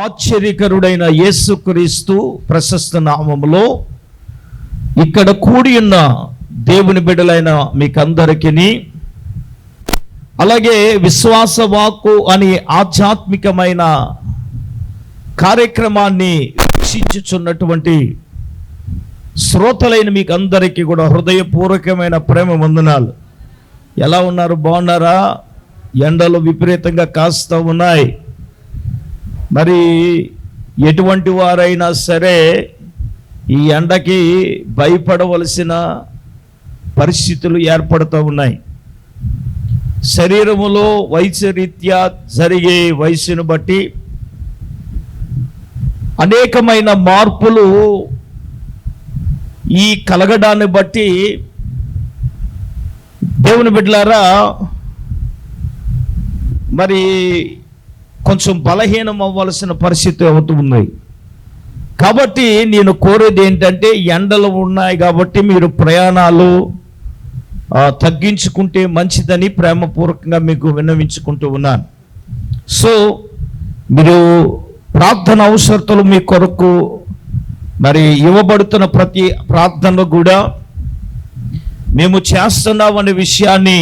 ఆశ్చర్యకరుడైన యేసుక్రీస్తు ప్రశస్త నామములో ఇక్కడ కూడి ఉన్న దేవుని బిడ్డలైన మీకందరికీ, అలాగే విశ్వాస వాక్కు అని ఆధ్యాత్మికమైన కార్యక్రమాన్ని వీక్షించుచున్నటువంటి శ్రోతలైన మీకు అందరికీ కూడా హృదయపూర్వకమైన ప్రేమ వందనాలు. ఎలా ఉన్నారు? బాగున్నారా? ఎండలు విపరీతంగా కాస్తూ ఉన్నాయి. మరి ఎటువంటి వారైనా సరే ఈ ఎండకి భయపడవలసిన పరిస్థితులు ఏర్పడుతూ ఉన్నాయి. శరీరములో వయసు రీత్యా జరిగే వయసును బట్టి అనేకమైన మార్పులు ఈ కలగడాన్ని బట్టి దేవుని బిడ్డలారా మరి కొంచెం బలహీనం అవ్వాల్సిన పరిస్థితి అవుతుంది. కాబట్టి నేను కోరేది ఏంటంటే, ఎండలు ఉన్నాయి కాబట్టి మీరు ప్రయాణాలు తగ్గించుకుంటే మంచిదని ప్రేమపూర్వకంగా మీకు విన్నవించుకుంటూ ఉన్నాను. సో మీరు ప్రార్థన అవసరతలు మీ కొరకు మరి ఇవ్వబడుతున్న ప్రతి ప్రార్థనలో కూడా మేము చేస్తున్నామనే విషయాన్ని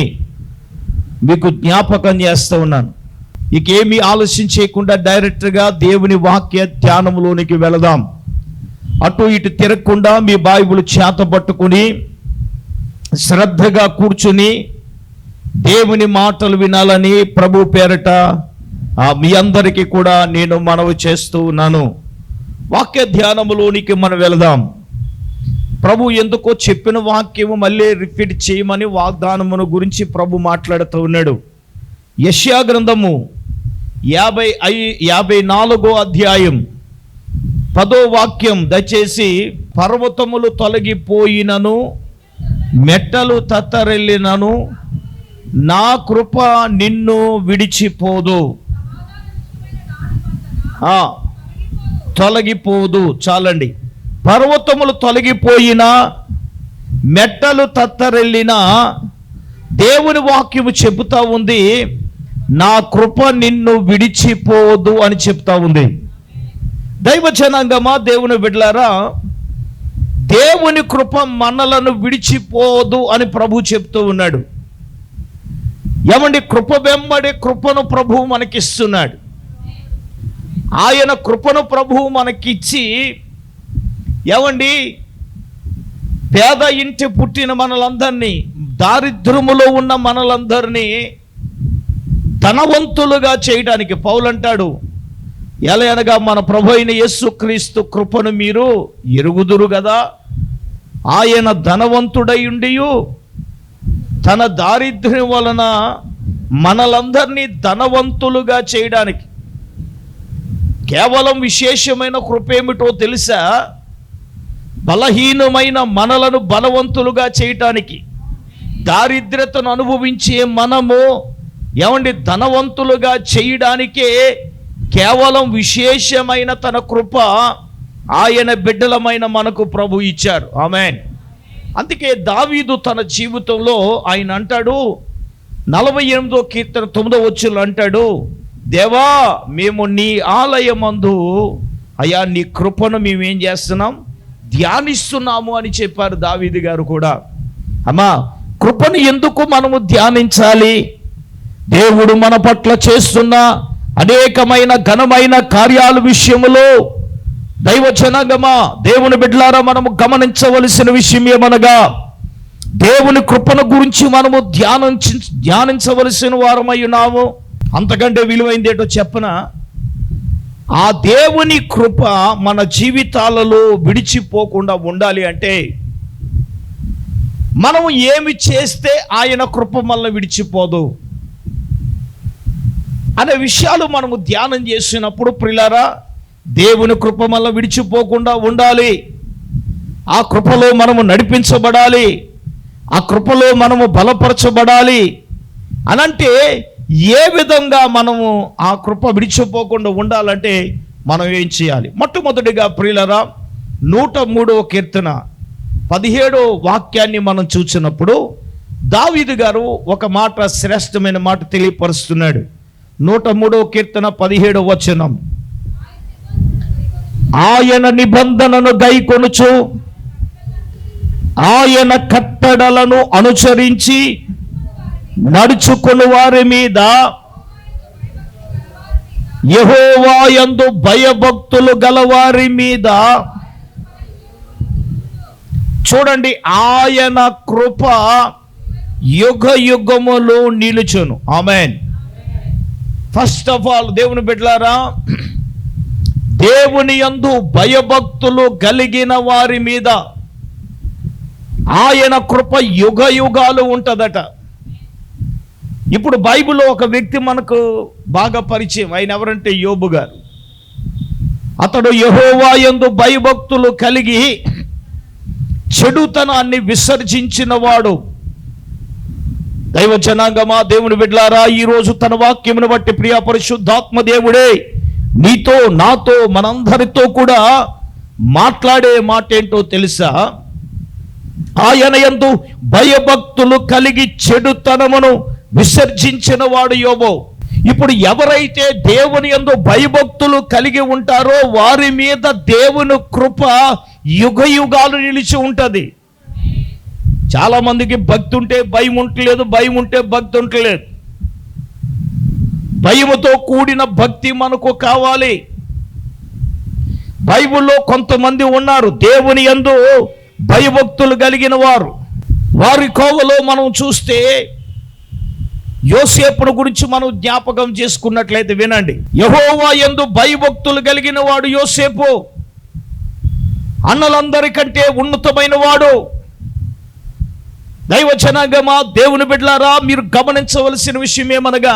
మీకు జ్ఞాపకం చేస్తూ ఉన్నాను. ఇకేమీ ఆలస్యం చేయకుండా డైరెక్ట్గా దేవుని వాక్య ధ్యానంలోనికి వెళదాం. అటు ఇటు తిరగకుండా మీ బైబిల్ చేత పట్టుకుని శ్రద్ధగా కూర్చుని దేవుని మాటలు వినాలని ప్రభు పేరట మీ అందరికీ కూడా నేను మనవి చేస్తూ ఉన్నాను. వాక్య ధ్యానములోనికి మనం వెళదాం. ప్రభు ఎందుకో చెప్పిన వాక్యము మళ్ళీ రిపీట్ చేయమని వాగ్దానమును గురించి ప్రభు మాట్లాడుతూ ఉన్నాడు. యెషయా గ్రంథము 54వ అధ్యాయం 10వ వాక్యం. దయచేసి, పర్వతములు తొలగిపోయినను మెట్టలు తత్తరెళ్ళినను నా కృప నిన్ను విడిచిపోదు. తొలగిపోదు. చాలండి. పర్వతములు తొలగిపోయినా మెట్టలు తత్తరెళ్ళినా దేవుని వాక్యము చెబుతా ఉంది, నా కృప నిన్ను విడిచిపోదు అని చెప్తా ఉంది. దైవ జనాంగమా, దేవుని బిడ్డలారా, దేవుని కృప మనలను విడిచిపోదు అని ప్రభు చెప్తూ ఉన్నాడు. ఏమండి, కృప వెంబడి కృపను ప్రభువు మనకిస్తున్నాడు. ఆయన కృపను ప్రభువు మనకిచ్చి, ఏమండి, పేద ఇంటి పుట్టిన మనలందరినీ, దారిద్ర్యములో ఉన్న మనలందరినీ ధనవంతులుగా చేయడానికి పౌలు అంటాడు, ఎలా అనగా మన ప్రభు అయిన యేసుక్రీస్తు కృపను మీరు ఎరుగుదురు కదా. ఆయన ధనవంతుడై ఉండియు తన దారిద్ర్యం వలన మనలందరినీ ధనవంతులుగా చేయడానికి, కేవలం విశేషమైన కృప ఏమిటో తెలుసా? బలహీనమైన మనలను బలవంతులుగా చేయటానికి, దారిద్ర్యతను అనుభవించే మనము ఏమండి ధనవంతులుగా చేయడానికే కేవలం విశేషమైన తన కృప ఆయన బిడ్డలమైన మనకు ప్రభు ఇచ్చారు. ఆమేన్. అందుకే దావీదు తన జీవితంలో ఆయన అంటాడు, 48వ కీర్తన 9వ వచనంలో అంటాడు, దేవా, మేము నీ ఆలయమందు అయ్యా నీ కృపను మేమేం చేస్తున్నాం, ధ్యానిస్తున్నాము అని చెప్పారు దావీదు గారు కూడా. అమ్మా, కృపను ఎందుకు మనము ధ్యానించాలి? దేవుడు మన పట్ల చేస్తున్న అనేకమైన ఘనమైన కార్యాల విషయములో దైవ జనాంగమా, దేవుని బిడ్డలారా, మనము గమనించవలసిన విషయం ఏమనగా, దేవుని కృపను గురించి మనము ధ్యానించవలసిన వారమై ఉన్నాము. అంతకంటే విలువైంది ఏంటో చెప్పనా? ఆ దేవుని కృప మన జీవితాలలో విడిచిపోకుండా ఉండాలి అంటే, మనం ఏమి చేస్తే ఆయన కృప మనల్ని విడిచిపోదు అనే విషయాలు మనము ధ్యానం చేసినప్పుడు, ప్రియులారా, దేవుని కృప మనల్ని విడిచిపోకుండా ఉండాలి. ఆ కృపలో మనము నడిపించబడాలి. ఆ కృపలో మనము బలపరచబడాలి. అనంటే ఏ విధంగా మనము ఆ కృప విడిచిపోకుండా ఉండాలంటే మనం ఏం చేయాలి? మొట్టమొదటిగా ప్రియులారా, 103వ కీర్తన 17వ వాక్యాన్ని మనం చూసినప్పుడు దావీదు గారు ఒక మాట, శ్రేష్టమైన మాట తెలియపరుస్తున్నాడు. 103వ కీర్తన 17వ వచనం. ఆయన నిబంధనను గైకొనుచు ఆయన కట్టడలను అనుసరించి నడుచుకుని వారి మీద యెహోవా యందు భయభక్తులు గలవారి మీద చూడండి ఆయన కృప యుగ యుగములు నిలుచును. ఆమేన్. ఫస్ట్ ఆఫ్ ఆల్ దేవుని బిడ్డలారా, దేవుని యందు భయభక్తులు కలిగిన వారి మీద ఆయన కృప యుగ యుగాలు ఉంటుందట. ఇప్పుడు బైబిల్లో ఒక వ్యక్తి మనకు బాగా పరిచయం. ఆయన ఎవరంటే యోబు గారు. అతడు యెహోవా యందు భయభక్తులు కలిగి చెడుతనాన్ని విసర్జించిన వాడు. దైవ జనాంగమా, దేవుని బిడ్డలారా, ఈరోజు తన వాక్యమును బట్టి ప్రియ పరిశుద్ధాత్మ దేవుడే నీతో నాతో మనందరితో కూడా మాట్లాడే మాట ఏంటో తెలుసా? ఆయన యందు భయభక్తులు కలిగి చెడుతనమును విసర్జించిన వాడు యోబు. ఇప్పుడు ఎవరైతే దేవుని యందు భయభక్తులు కలిగి ఉంటారో వారి మీద దేవుని కృప యుగ యుగాలు నిలిచి ఉంటది. చాలా మందికి భక్తి ఉంటే భయం ఉండలేదు, భయం ఉంటే భక్తి ఉండలేదు. భయముతో కూడిన భక్తి మనకు కావాలి. బైబిల్లో కొంతమంది ఉన్నారు దేవుని యందు భయభక్తులు కలిగిన వారు. వారి కోవలో మనం చూస్తే యోసేపును గురించి మనం జ్ఞాపకం చేసుకున్నట్లయితే వినండి. యెహోవా యందు భయభక్తులు కలిగిన వాడు యోసేపు. అన్నలందరికంటే ఉన్నతమైన వాడు. దైవ జనాంగమా, దేవుని బిడ్డలారా, మీరు గమనించవలసిన విషయం ఏమనగా,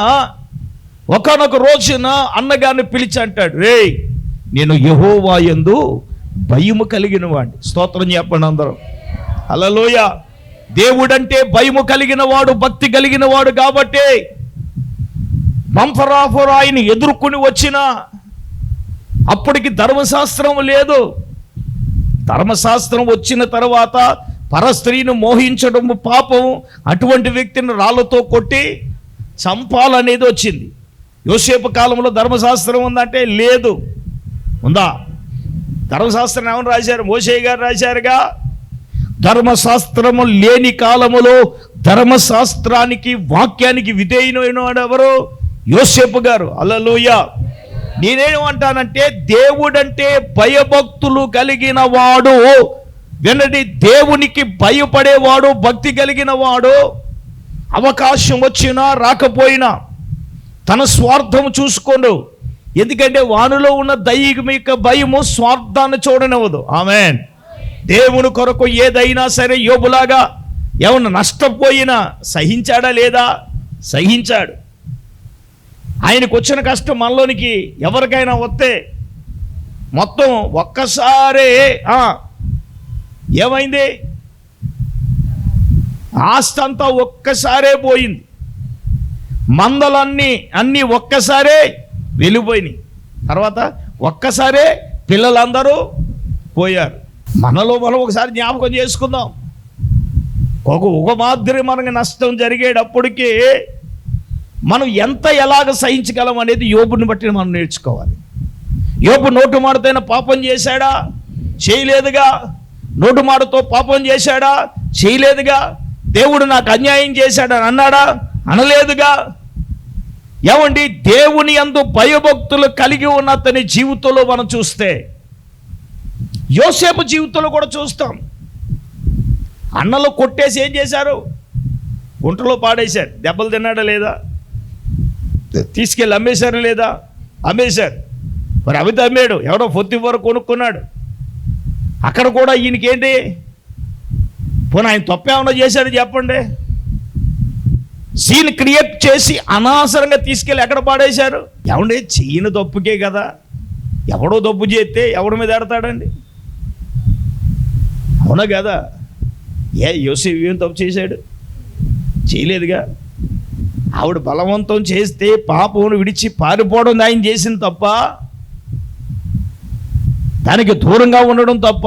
ఒకానొక రోజున అన్నగారిని పిలిచి అంటాడు, రే నేను యెహోవా యందు భయము కలిగిన వాడిని. స్తోత్రం చెప్పండి అందరూ. హల్లెలూయా. దేవుడంటే భయము కలిగిన వాడు, భక్తి కలిగిన వాడు. కాబట్టి బంఫరాఫర్ ఆయన ఎదుర్కొని వచ్చిన అప్పటికి ధర్మశాస్త్రం లేదు. ధర్మశాస్త్రం వచ్చిన తర్వాత పరస్త్రీని మోహించడం పాపం. అటువంటి వ్యక్తిని రాళ్లతో కొట్టి చంపాలనేది వచ్చింది. యోసేపు కాలంలో ధర్మశాస్త్రం ఉందంటే లేదు. ఉందా? ధర్మశాస్త్రం ఏమని రాశారు? మోషే గారు రాశారుగా. ధర్మశాస్త్రము లేని కాలములో ధర్మశాస్త్రానికి వాక్యానికి విధేయుడైన వాడు ఎవరు? యోసేపు గారు. హల్లెలూయా. నేనేమంటానంటే దేవుడంటే భయభక్తులు కలిగిన వాడు. వినండి, దేవునికి భయపడేవాడు, భక్తి కలిగిన వాడు అవకాశం వచ్చినా రాకపోయినా తన స్వార్థం చూసుకోండు. ఎందుకంటే వానిలో ఉన్న దైవిక భయము స్వార్థాన్ని చూడనివ్వదు. ఆమేన్. దేవుని కొరకు ఏదైనా సరే యోబులాగా ఏమన్నా నష్టపోయినా సహించాడా లేదా? సహించాడు. ఆయనకు వచ్చిన కష్టం మనలోనికి ఎవరికైనా వస్తే మొత్తం ఒక్కసారే ఏమైంది? ఆస్తి అంతా ఒక్కసారే పోయింది. మందలన్నీ ఒక్కసారే వెళ్ళిపోయినాయి. తర్వాత ఒక్కసారే పిల్లలందరూ పోయారు. మనలో మనం ఒకసారి జ్ఞాపకం చేసుకుందాం. ఒక మాదిరి మనకి నష్టం జరిగేటప్పటికీ మనం ఎలాగ సహించగలం అనేది యోబుని బట్టి మనం నేర్చుకోవాలి. యోబు నోటు మాటతోనే పాపం చేశాడా? చేయలేదుగా. నోటు మాటతో పాపం చేశాడా? చేయలేదుగా. దేవుడు నాకు అన్యాయం చేశాడని అన్నాడా? అనలేదుగా. ఏమండి, దేవుని యందు భయభక్తులు కలిగి ఉన్న అతని జీవితంలో మనం చూస్తే, యోసేపు జీవితంలో కూడా చూస్తాం. అన్నలు కొట్టేసి ఏం చేశారు? గుంటలో పాడేశారు. దెబ్బలు తిన్నాడా లేదా? తీసుకెళ్ళి అమ్మేశారు లేదా? అమ్మేశారు. మరి అవి అమ్మాడు. ఎవడో పొత్తి వరకు కొనుక్కున్నాడు. అక్కడ కూడా ఈయనకేంటి? పోనీ ఆయన తప్పేమన్నా చేశాడు చెప్పండి. సీన్ క్రియేట్ చేసి అనవసరంగా తీసుకెళ్ళి ఎక్కడ పాడేశారు? ఏమండి, చెయ్యని తప్పుకే కదా. ఎవడో తప్పు చేస్తే ఎవడి మీద ఎడతాడండి? అవునా కదా? యోసేపు ఏం తప్పు చేశాడు? చేయలేదుగా. ఆవిడ బలవంతం చేస్తే పాపమును విడిచి పారిపోవడం ఆయన చేసింది తప్ప, దానికి దూరంగా ఉండడం తప్ప.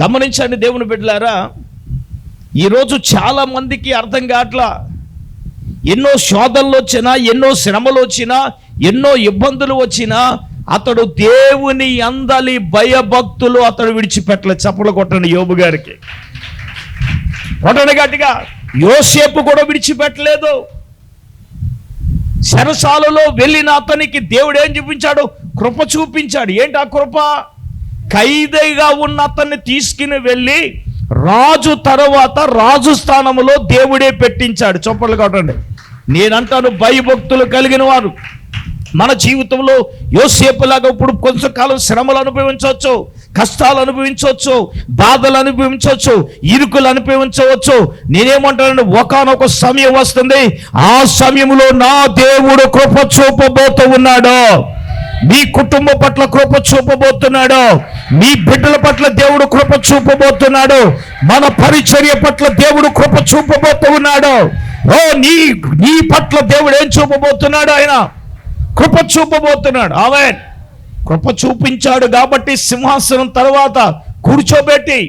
గమనించండి దేవుని బిడ్డలారా, ఈరోజు చాలా మందికి అర్థం కావట్లా. ఎన్నో శోధనలు వచ్చినా, ఎన్నో శ్రమలు వచ్చినా, ఎన్నో ఇబ్బందులు వచ్చినా అతడు దేవుని అందలి భయభక్తులు అతడు విడిచిపెట్టలేదు. చప్పలు కొట్టండి యోబు గారికి, కొట్టండి గట్టిగా. యోసేపు కూడా విడిచిపెట్టలేదు. చెరసాలలో వెళ్ళిన అతనికి దేవుడు ఏం చూపించాడు? కృప చూపించాడు. ఏంటి ఆ కృప? ఖైదీగా ఉన్న అతన్ని తీసుకుని వెళ్ళి రాజు తర్వాత రాజు స్థానంలో దేవుడే పెట్టించాడు. చప్పట్లు కొట్టండి. నేనంటాను, భయభక్తులు కలిగిన వారు మన జీవితంలో యోసేపులాగా ఇప్పుడు కొంచెం కాలం శ్రమలు అనుభవించవచ్చు, కష్టాలు అనుభవించవచ్చు, బాధలు అనుభవించవచ్చు, ఇరుకులు అనుభవించవచ్చు. నేనేమంటానంటే, ఒకానొక సమయం వస్తుంది, ఆ సమయంలో నా దేవుడు కృప చూపబోతూ ఉన్నాడు. మీ కుటుంబం పట్ల కృప చూపబోతున్నాడు. మీ బిడ్డల పట్ల దేవుడు కృప చూపబోతున్నాడు. మన పరిచర్య పట్ల దేవుడు కృప చూపబోతూ ఉన్నాడు. నీ పట్ల దేవుడు ఏం చూపబోతున్నాడు? ఆయన కృప చూపబోతున్నాడు. ఆమేన్. కృప చూపించాడు కాబట్టి సింహాసనం తర్వాత కూర్చోబెట్టి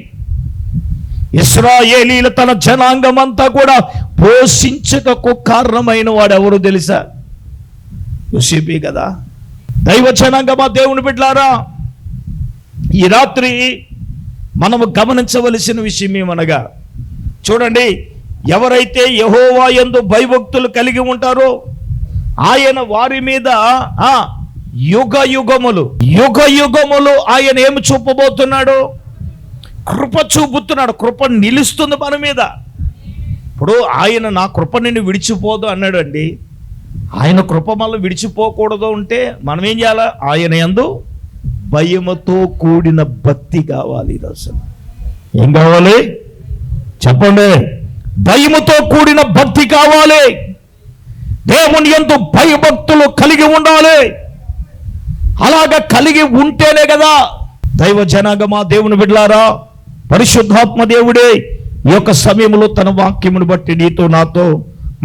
ఇశ్రాయేలీల తన జనాంగం అంతా కూడా పోషించటకు కారణమైన వాడు ఎవరు తెలుసా? యోసేపే కదా. దైవ జనాంగమా, దేవుని బిడ్డలారా, ఈ రాత్రి మనము గమనించవలసిన విషయం ఏమనగా, చూడండి, ఎవరైతే యెహోవా యందు భయభక్తులు కలిగి ఉంటారో ఆయన వారి మీద యుగ యుగములు ఆయన ఏమి చూపబోతున్నాడు? కృప చూపుతున్నాడు. కృప నిలుస్తుంది మన మీద. ఇప్పుడు ఆయన నా కృప నిన్ను విడిచిపోదు అన్నాడు అండి. ఆయన కృప మళ్ళీ విడిచిపోకూడదు అంటే మనం ఏం చేయాలి? ఆయన యందు భయముతో కూడిన భక్తి కావాలి. అసలు ఏం కావాలి చెప్పండి? భయముతో కూడిన భక్తి కావాలి. దేవుని యందు భయభక్తులు కలిగి ఉండాలి. అలాగా కలిగి ఉంటేనే కదా దైవ జనాంగమా, దేవుని బిడ్డలారా, పరిశుద్ధాత్మ దేవుడే ఈ యొక్క సమయంలో తన వాక్యమును బట్టి నీతో నాతో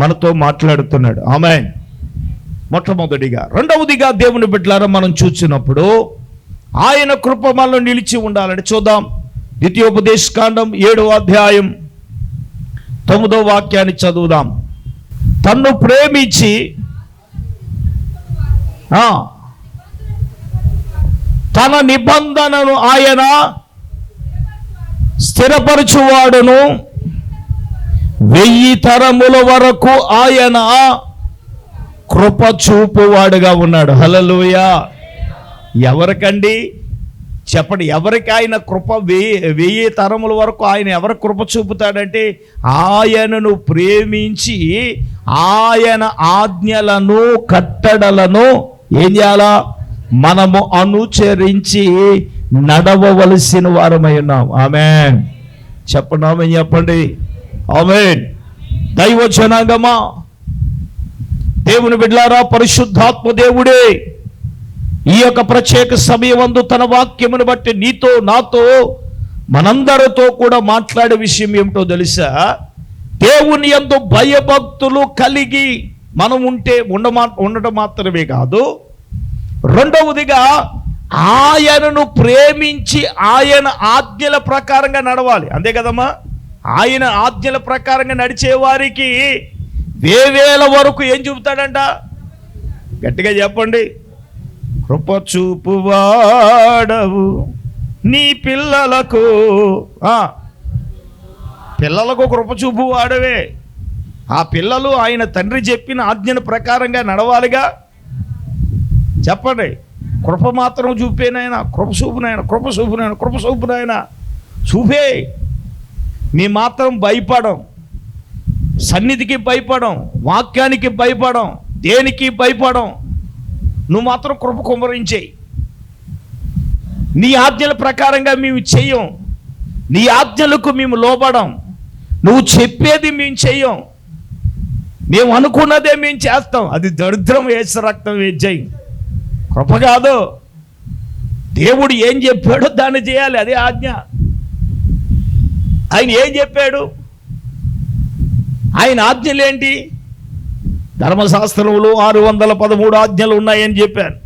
మనతో మాట్లాడుతున్నాడు. ఆమేన్. మొట్టమొదటిగా. రెండవదిగా దేవుని బిడ్డలారా, మనం చూసినప్పుడు ఆయన కృప మనలో నిలిచి ఉండాలని చూద్దాం. ద్వితీయోపదేశకాండం 7వ అధ్యాయం 9వ వాక్యాన్ని చదువుదాం. తన్ను ప్రేమించి తన నిబంధనను ఆయన స్థిరపరచువాడును, 1000 తరముల వరకు ఆయన కృప చూపువాడుగా ఉన్నాడు. హల్లెలూయా. ఎవరికండి చెప్పండి? ఎవరికి ఆయన కృప? 1000 తరముల వరకు ఆయన ఎవరికి కృప చూపుతాడంటే, ఆయనను ప్రేమించి ఆయన ఆజ్ఞలను కట్టడలను ఏం చేయాలా? మనము అనుసరించి నడవవలసిన వారమై ఉన్నాం. ఆమేన్. చెప్పండి ఆమేన్. చెప్పండి ఆమేన్. దైవ జనాంగమా, దేవుని బిడ్డలారా, పరిశుద్ధాత్మ దేవుడే ఈ యొక్క ప్రత్యేక సమయమందు తన వాక్యమును బట్టి నీతో నాతో మనందరితో కూడా మాట్లాడే విషయం ఏమిటో తెలుసా? దేవుని యందు భయభక్తులు కలిగి మనం ఉండటం మాత్రమే కాదు, రెండవదిగా ఆయనను ప్రేమించి ఆయన ఆజ్ఞల ప్రకారంగా నడవాలి. అంతే కదమ్మా? ఆయన ఆజ్ఞల ప్రకారంగా నడిచే వారికి 1000 వరకు ఏం చూపుతాడంట? గట్టిగా చెప్పండి. కృప చూపువాడవు నీ పిల్లలకు కృప చూపువాడవే. ఆ పిల్లలు ఆయన తండ్రి చెప్పిన ఆజ్ఞల ప్రకారంగా నడవాలిగా. చెప్పండి. కృప మాత్రం చూపేనాయన, కృప చూపునాయన, కృప చూపునాయన, కృప చూపునాయన చూపే. మీ మాత్రం భయపడం, సన్నిధికి భయపడం, వాక్యానికి భయపడం, దేనికి భయపడం. నువ్వు మాత్రం కృప కుమ్మరించేయి. నీ ఆజ్ఞల ప్రకారంగా మేము చెయ్యం, నీ ఆజ్ఞలకు మేము లోబడం, నువ్వు చెప్పేది మేము చెయ్యం, మేము అనుకున్నదే మేము చేస్తాం. అది దరిద్రం. యేసు రక్తం వేజై కృప కాదు. దేవుడు ఏం చెప్పాడో దాన్ని చేయాలి. అదే ఆజ్ఞ. ఆయన ఏం చెప్పాడు? ఆయన ఆజ్ఞలేంటి? ధర్మశాస్త్రములో 613 ఆజ్ఞలు ఉన్నాయని చెప్పాను.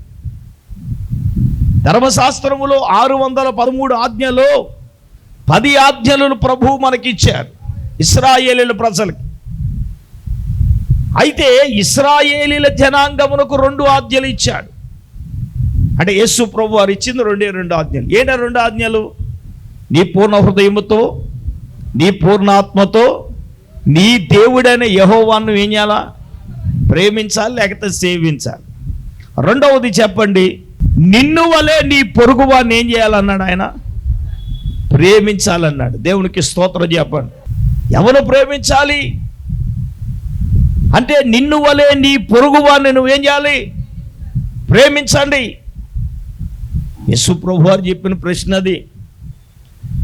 ధర్మశాస్త్రములో 613 ఆజ్ఞలు, 10 ఆజ్ఞలను ప్రభువు మనకిచ్చారు ఇశ్రాయేలీల ప్రజలకి. అయితే ఇశ్రాయేలీల జనాంగమునకు 2 ఆజ్ఞలు ఇచ్చాడు. అంటే యేసు ప్రభు వారు ఇచ్చింది రెండు ఆజ్ఞలు. ఏంటా 2 ఆజ్ఞలు? నీ పూర్ణ హృదయముతో, నీ పూర్ణ ఆత్మతో, నీ దేవుడైన యెహోవాను ఏం చేయాలా? ప్రేమించాలి, లేకపోతే సేవించాలి. రెండవది చెప్పండి, నిన్ను వలే నీ పొరుగువాన్ని ఏం చేయాలన్నాడు ఆయన? ప్రేమించాలన్నాడు. దేవునికి స్తోత్రం చెప్పండి. ఎవరు ప్రేమించాలి అంటే నిన్ను వలే నీ పొరుగువాన్ని నువ్వేం చేయాలి? ప్రేమించండి. యేసు ప్రభు వారు చెప్పిన ప్రశ్న అది.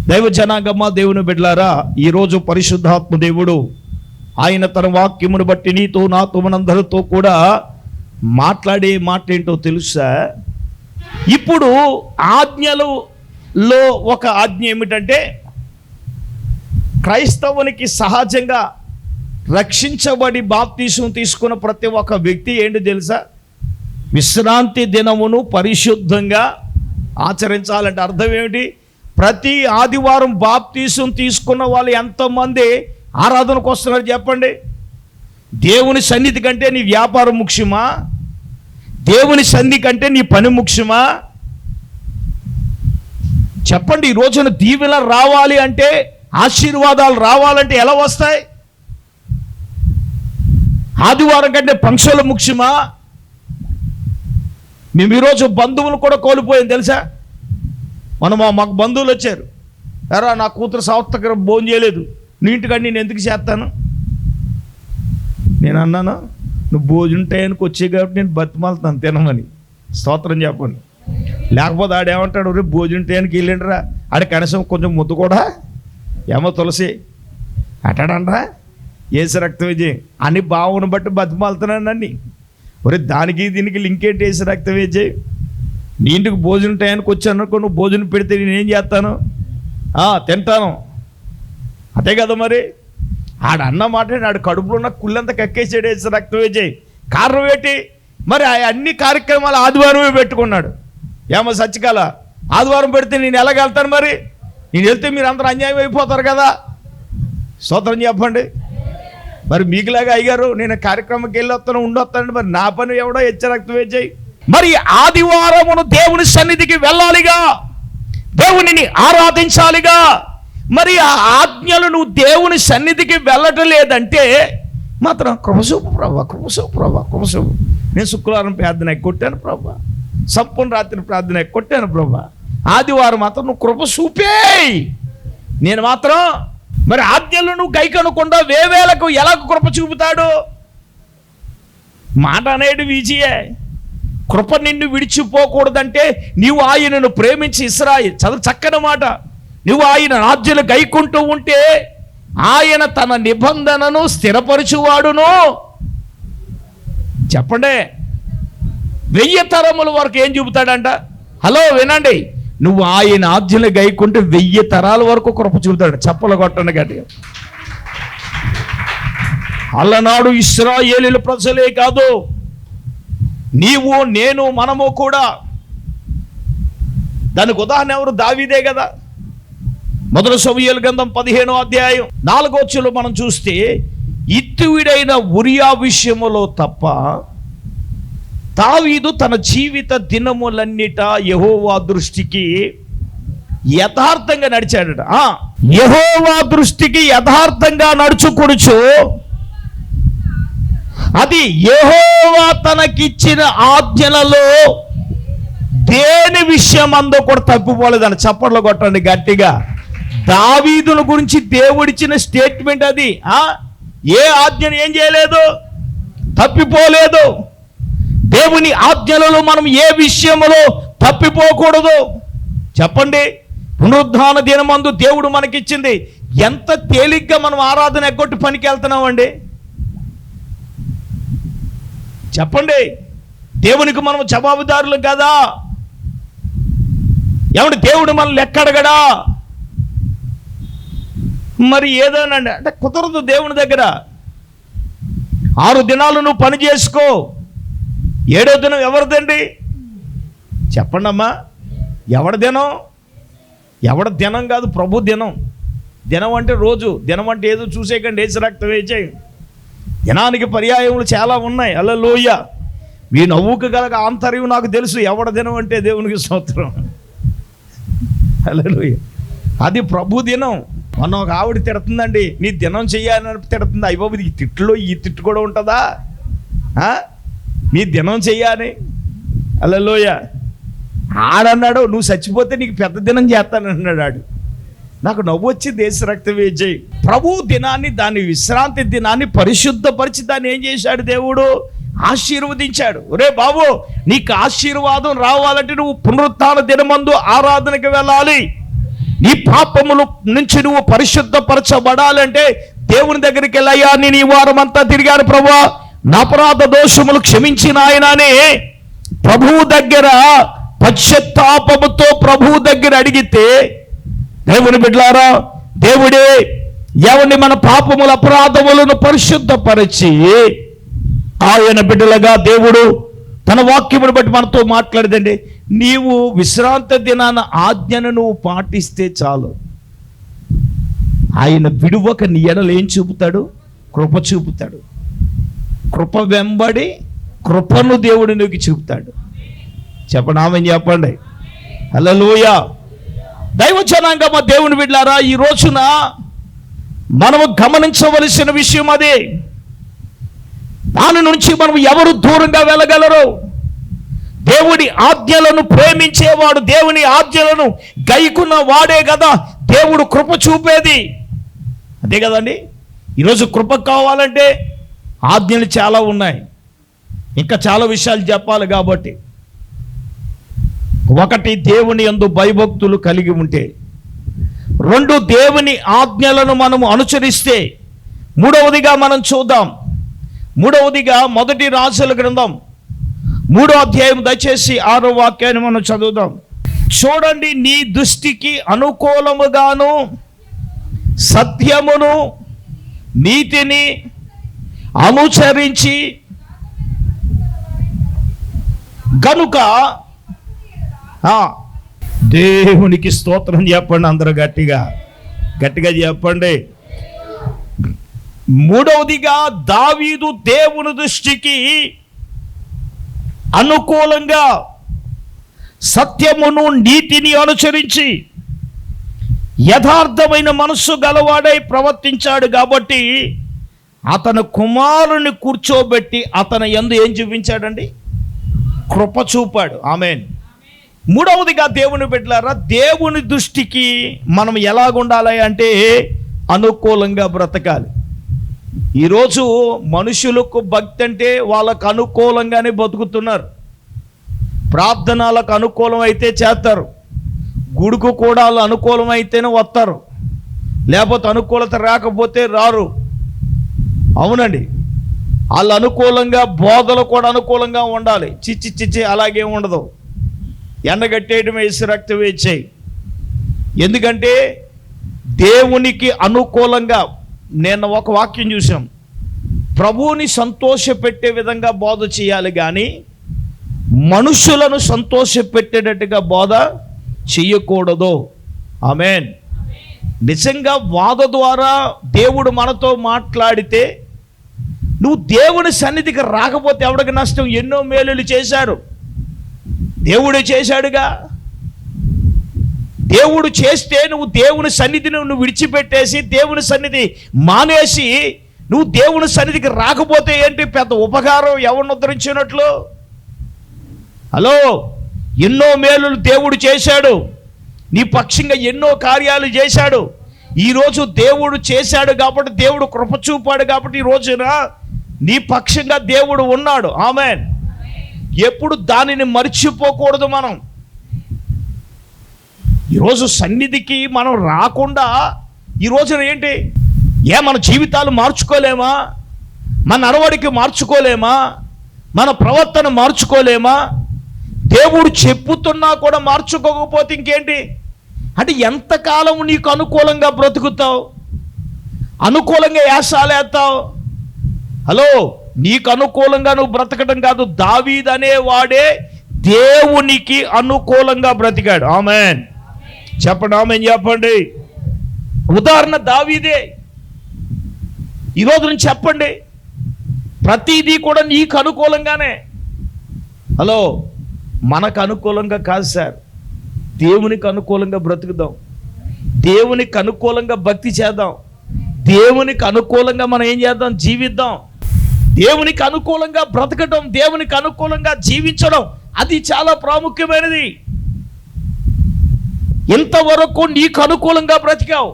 దైవ జనాంగమా, దేవుని బిడ్డలారా, ఈరోజు పరిశుద్ధాత్మ దేవుడు ఆయన తన వాక్యమును బట్టి నీతో నాతో మనందరితో కూడా మాట్లాడే మాట ఏంటో తెలుసా? ఇప్పుడు ఆజ్ఞలలో ఒక ఆజ్ఞ ఏమిటంటే, క్రైస్తవునికి సహజంగా రక్షించబడి బాప్తీసం తీసుకున్న ప్రతి ఒక్క వ్యక్తి ఏంటి తెలుసా? విశ్రాంతి దినమును పరిశుద్ధంగా ఆచరించాలంటే అర్థం ఏమిటి? ప్రతి ఆదివారం బాప్తీసం తీసుకున్న వాళ్ళు ఎంతమంది ఆరాధనకు వస్తున్నారు చెప్పండి? దేవుని సన్నిధి కంటే నీ వ్యాపారం ముఖ్యమా? దేవుని సన్నిధి కంటే నీ పని ముఖ్యమా? చెప్పండి. ఈ రోజున దీవెన రావాలి అంటే, ఆశీర్వాదాలు రావాలంటే ఎలా వస్తాయి? ఆదివారం కంటే ఫంక్షన్లు ముఖ్యమా? మేము ఈరోజు బంధువులు కూడా కోల్పోయాం తెలుసా? మాకు బంధువులు వచ్చారు, ఎరా నా కూతురు సంవత్సరం భోజనం చేయలేదు, నీ ఇంటికంటే నేను ఎందుకు చేస్తాను? నేను అన్నాను, నువ్వు భోజనం టైంకి వచ్చే కాబట్టి నేను బతిమాలుతాను తినమని. స్తోత్రం చెప్పండి. లేకపోతే ఆడేమంటాడు, రేపు భోజనం టైంకి వెళ్ళండిరా, ఆడ కనీసం కొంచెం ముద్దు కూడా ఏమో తులసి అట్టాడంట్రా, ఏసు రక్త విజయం అని భావన బట్టి బతిమాలుతున్నాను అన్ని. ఒరే దానికి దీనికి లింక్ ఏంటి? ఏసు రక్త విజయం. నీ ఇంటికి భోజనం టైంకి వచ్చాను అనుకో, నువ్వు భోజనం పెడితే నేనేం చేస్తాను? తింటాను. అదే కదా మరి. ఆడ అన్న మాట ఆడు కడుపులో ఉన్న కుళ్ళంతా కక్కేసాడు ఏసు రక్త విజయ్. కారణం ఏంటి? మరి అన్ని కార్యక్రమాలు ఆదివారమే పెట్టుకున్నాడు. ఏమో సచ్చికాల ఆదివారం పెడితే నేను ఎలాగెళ్తాను? మరి నేను వెళ్తే మీరు అందరూ అన్యాయం అయిపోతారు కదా. స్తోత్రం చెప్పండి. మరి మీకులాగా అయ్యారు, నేను కార్యక్రమంకి వెళ్ళి వస్తాను ఉండొస్తానండి, మరి నా పని ఎవడో హెచ్చరక్తం వేచేయి. మరి ఆదివారమును దేవుని సన్నిధికి వెళ్ళాలిగా, దేవునిని ఆరాధించాలిగా. మరి ఆ ఆజ్ఞలు నువ్వు దేవుని సన్నిధికి వెళ్ళటం లేదంటే మాత్రం కృపసూపు ప్రభా. నేను శుక్రవారం ప్రార్థన కొట్టాను ప్రభా, సంపూర్ణ రాత్రి ప్రార్థన కొట్టాను ప్రభా, ఆదివారం మాత్రం నువ్వు కృప చూపేయి. నేను మాత్రం మరి ఆజ్ఞలు నువ్వు గైకనకుండా వేవేలకు ఎలా కృప చూపుతాడు? మాట అనేది ఈజీయే. కృప నిన్ను విడిచిపోకూడదంటే నీవు ఆయనను ప్రేమించి ఇశ్రాయేలు, చక్కని మాట, నువ్వు ఆయన ఆజ్ఞలు గైకుంటూ ఉంటే ఆయన తన నిబంధనను స్థిరపరచువాడును. చెప్పండి, 1000 తరముల వరకు ఏం చూపుతాడంట? హలో వినండి, నువ్వు ఆయన ఆజ్ఞలు గైకుంటే 1000 తరాల వరకు కృప చూపుతాడు. చప్పలు కొట్టండి గట్టిగా. అల్లనాడు ఇశ్రాయేలీయుల ప్రజలే కాదు, నీవు నేను మనము కూడా. దానికి ఉదాహరణ ఎవరు? దావీదే కదా. మొదటి సమూయేలు గ్రంథం 15వ అధ్యాయం 4వ వచనంలో మనం చూస్తే, ఇత్తియుడైన ఉరియా విషయములో తప్ప దావీదు తన జీవిత దినములన్నిట యెహోవా దృష్టికి యథార్థంగా నడిచాడట. యెహోవా దృష్టికి యథార్థంగా నడుచుకొనుచు, అది యెహోవా తనకిచ్చిన ఆజ్ఞలలో దేని విషయమందో కూడా తప్పిపోలేదని. చప్పట్లు కొట్టండి గట్టిగా. దావీదును గురించి దేవుడిచ్చిన స్టేట్మెంట్ అది. ఏ ఆజ్ఞను ఏం చేయలేదు, తప్పిపోలేదు. దేవుని ఆజ్ఞలలో మనం ఏ విషయంలో తప్పిపోకూడదు. చెప్పండి, పునరుద్ధాన దినమందు దేవుడు మనకిచ్చింది. ఎంత తేలిగ్గా మనం ఆరాధన ఎగ్గొట్టి పనికి వెళ్తున్నామండి. చెప్పండి, దేవునికి మనం జవాబుదారులు కదా. ఏమంటే దేవుడు మనల్ని లెక్కడగడా? మరి ఏదోనండి అంటే కుదరదు దేవుని దగ్గర. 6 దినాలు నువ్వు పని చేసుకో, 7వ దినం ఎవరిదండి? చెప్పండి అమ్మా, ఎవరి దినం? ఎవడ దినం కాదు, ప్రభు దినం. దినం అంటే రోజు, దినం అంటే ఏదో చూసేకండి, ఏసు రక్తం వేచేయి. దినానికి పర్యాయములు చాలా ఉన్నాయి. హల్లెలూయా. మీ నవ్వుకు గల ఆంతర్యం నాకు తెలుసు, ఎవడ దినం అంటే దేవునికి స్తోత్రం. హల్లెలూయా. అది ప్రభు దినం. మొన్న ఒక ఆవిడ తిడుతుందండి, నీ దినం చెయ్యాలని తిడుతుంది. అయ్యబాబు ఈ తిట్టులో ఈ తిట్టు కూడా ఉంటుందా? నీ దినం చెయ్యాలి. హల్లెలూయా. ఆడన్నాడు, నువ్వు చచ్చిపోతే నీకు పెద్ద దినం చేస్తానన్నాడు ఆడు. నాకు నవ్వు వచ్చి దేశ రక్తం వేజేయి. ప్రభు దినాన్ని, దాని విశ్రాంతి దినాన్ని పరిశుద్ధపరిచి దాన్ని ఏం చేశాడు దేవుడు? ఆశీర్వదించాడు. ఒరే బాబు, నీకు ఆశీర్వాదం రావాలంటే నువ్వు పునరుత్థాన దినమందు ఆరాధనకి వెళ్ళాలి. నీ పాపముల నుంచి నువ్వు పరిశుద్ధపరచబడాలంటే దేవుని దగ్గరికి వెళ్ళయ్యా, నేను ఈ వారం అంతా తిరిగాను ప్రభువా, నా అపరాధ దోషములు క్షమించిన ఆయన అని ప్రభువు దగ్గర పశ్చాత్తాపముతో ప్రభువు దగ్గర అడిగితే, దేవుని బిడ్డలారా, దేవుడే ఎవరిని మన పాపముల అపరాధములను పరిశుద్ధపరిచి ఆయన బిడ్డలుగా దేవుడు తన వాక్యమును బట్టి మనతో మాట్లాడదండి. నీవు విశ్రాంతి దినాన ఆజ్ఞను నువ్వు పాటిస్తే చాలు, ఆయన విడువక నీ ఎడలు ఏం చూపుతాడు? కృప చూపుతాడు. కృప వెంబడి కృపను దేవుడు నీకు చూపుతాడు. చెప్పండి, ఆమేన్ చెప్పండి. హల్లెలూయా. దైవ జనాంగమా, దేవుని బిడ్డలారా, ఈ రోజున మనము గమనించవలసిన విషయం అదే. దాని నుంచి మనం ఎవరు దూరంగా వెళ్ళగలరు? దేవుడి ఆజ్ఞలను ప్రేమించేవాడు, దేవుని ఆజ్ఞలను గైకున్న వాడే కదా దేవుడు కృప చూపేది. అదే కదండి. ఈరోజు కృప కావాలంటే ఆజ్ఞలు చాలా ఉన్నాయి, ఇంకా చాలా విషయాలు చెప్పాలి. కాబట్టి ఒకటి, దేవుని యందు భయభక్తులు కలిగి ఉంటే. రెండు, దేవుని ఆజ్ఞలను మనము అనుసరిస్తే. మూడవదిగా మనం చూద్దాం. మూడవదిగా మొదటి రాజుల గ్రంథం 3వ అధ్యాయం దయచేసి 6వ వాక్యాన్ని మనం చదువుదాం. చూడండి, నీ దృష్టికి అనుకూలముగాను సత్యమును నీతిని అనుసరించి గనుక దేవునికి స్తోత్రం చెప్పండి. అందరూ గట్టిగా గట్టిగా చెప్పండి. మూడవదిగా, దావీదు దేవుని దృష్టికి అనుకూలంగా సత్యమును నీతిని అనుసరించి యథార్థమైన మనస్సు గలవాడై ప్రవర్తించాడు. కాబట్టి అతను కుమారుని కూర్చోబెట్టి అతని యందు ఏం చూపించాడండి? కృప చూపాడు. ఆమేన్. మూడవదిగా, దేవుని బిడ్డలారా, దేవుని దృష్టికి మనం ఎలాగుండాలి అంటే అనుకూలంగా బ్రతకాలి. ఈరోజు మనుషులకు భక్తి అంటే వాళ్ళకు అనుకూలంగానే బతుకుతున్నారు. ప్రార్థనలకు అనుకూలం అయితే చేస్తారు, గుడికి కూడా వాళ్ళు అనుకూలం అయితేనే వస్తారు, లేకపోతే అనుకూలత రాకపోతే రారు. అవునండి, వాళ్ళు అనుకూలంగా, బోధలు కూడా అనుకూలంగా ఉండాలి. చిచ్చి అలాగే ఉండదు. ఎండగట్టేయడం వేసి రక్తం వేచేయి. ఎందుకంటే దేవునికి అనుకూలంగా, నేను ఒక వాక్యం చూసాం, ప్రభువుని సంతోషపెట్టే విధంగా బోధ చేయాలి కానీ మనుషులను సంతోషపెట్టేటట్టుగా బోధ చెయ్యకూడదు. ఆమేన్. నిజంగా బోధ ద్వారా దేవుడు మనతో మాట్లాడితే, నువ్వు దేవుని సన్నిధికి రాకపోతే ఎవడికి నష్టం? ఎన్నో మేలులు చేశాడు, దేవుడే చేశాడుగా. దేవుడు చేస్తే నువ్వు దేవుని సన్నిధిని నువ్వు విడిచిపెట్టేసి, దేవుని సన్నిధి మానేసి నువ్వు దేవుని సన్నిధికి రాకపోతే ఏంటి పెద్ద ఉపకారం? ఎవరిని ఉద్ధరించినట్లు? హలో, ఎన్నో మేలులు దేవుడు చేశాడు, నీ పక్షంగా ఎన్నో కార్యాలు చేశాడు. ఈరోజు దేవుడు చేశాడు కాబట్టి, దేవుడు కృప చూపాడు కాబట్టి ఈ రోజున నీ పక్షంగా దేవుడు ఉన్నాడు. ఆమేన్. ఎప్పుడు దానిని మర్చిపోకూడదు. మనం ఈరోజు సన్నిధికి మనం రాకుండా ఈ రోజున ఏంటి? మన జీవితాలు మార్చుకోలేమా? మన నడవడికి మార్చుకోలేమా? మన ప్రవర్తన మార్చుకోలేమా? దేవుడు చెప్పుతున్నా కూడా మార్చుకోకపోతే ఇంకేంటి? అంటే ఎంతకాలం నీకు అనుకూలంగా బ్రతుకుతావు? అనుకూలంగా యాసాలేస్తావు? హలో, నీకు అనుకూలంగా నువ్వు బ్రతకడం కాదు, దావీదు అనేవాడే దేవునికి అనుకూలంగా బ్రతికాడు. ఆమేన్. చెప్పండి, ఆమేన్ చెప్పండి. ఉదాహరణ దావీదే. ఈరోజు నుంచి చెప్పండి, ప్రతిదీ కూడా నీకు అనుకూలంగానే. హలో, మనకు అనుకూలంగా కాదు సార్, దేవునికి అనుకూలంగా బ్రతుకుదాం, దేవునికి అనుకూలంగా భక్తి చేద్దాం, దేవునికి అనుకూలంగా మనం ఏం చేద్దాం, జీవిద్దాం. దేవునికి అనుకూలంగా బ్రతకడం, దేవునికి అనుకూలంగా జీవించడం, అది చాలా ప్రాముఖ్యమైనది. ఇంతవరకు నీకు అనుకూలంగా బ్రతికావు,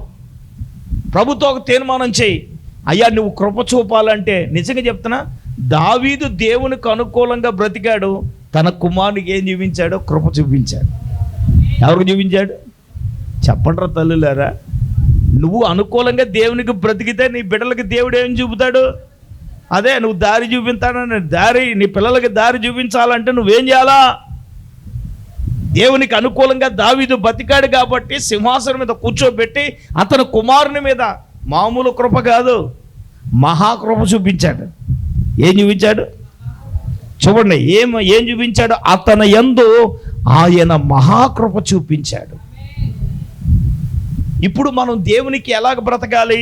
ప్రభుతో ఒక తీర్మానం చేయి, అయ్యా నువ్వు కృప చూపాలంటే. నిజంగా చెప్తున్నా, దావీదు దేవునికి అనుకూలంగా బ్రతికాడు, తన కుమారునికి ఏం చూపించాడో కృప చూపించాడు. ఎవరికి చూపించాడు చెప్పండి రా తల్లులారా. నువ్వు అనుకూలంగా దేవునికి బ్రతికితే నీ బిడ్డలకి దేవుడు ఏం చూపుతాడు? అదే, నువ్వు దారి చూపించాలని, దారి నీ పిల్లలకి దారి చూపించాలంటే నువ్వేం చేయాలా? దేవునికి అనుకూలంగా దావీదు బతికాడు కాబట్టి సింహాసనం మీద కూర్చోబెట్టి అతని కుమారుని మీద మామూలు కృప కాదు, మహాకృప చూపించాడు. ఏం చూపించాడు చూడండి, ఏం చూపించాడు? అతని యందు ఆయన మహాకృప చూపించాడు. ఇప్పుడు మనం దేవునికి ఎలాగ బ్రతకాలి?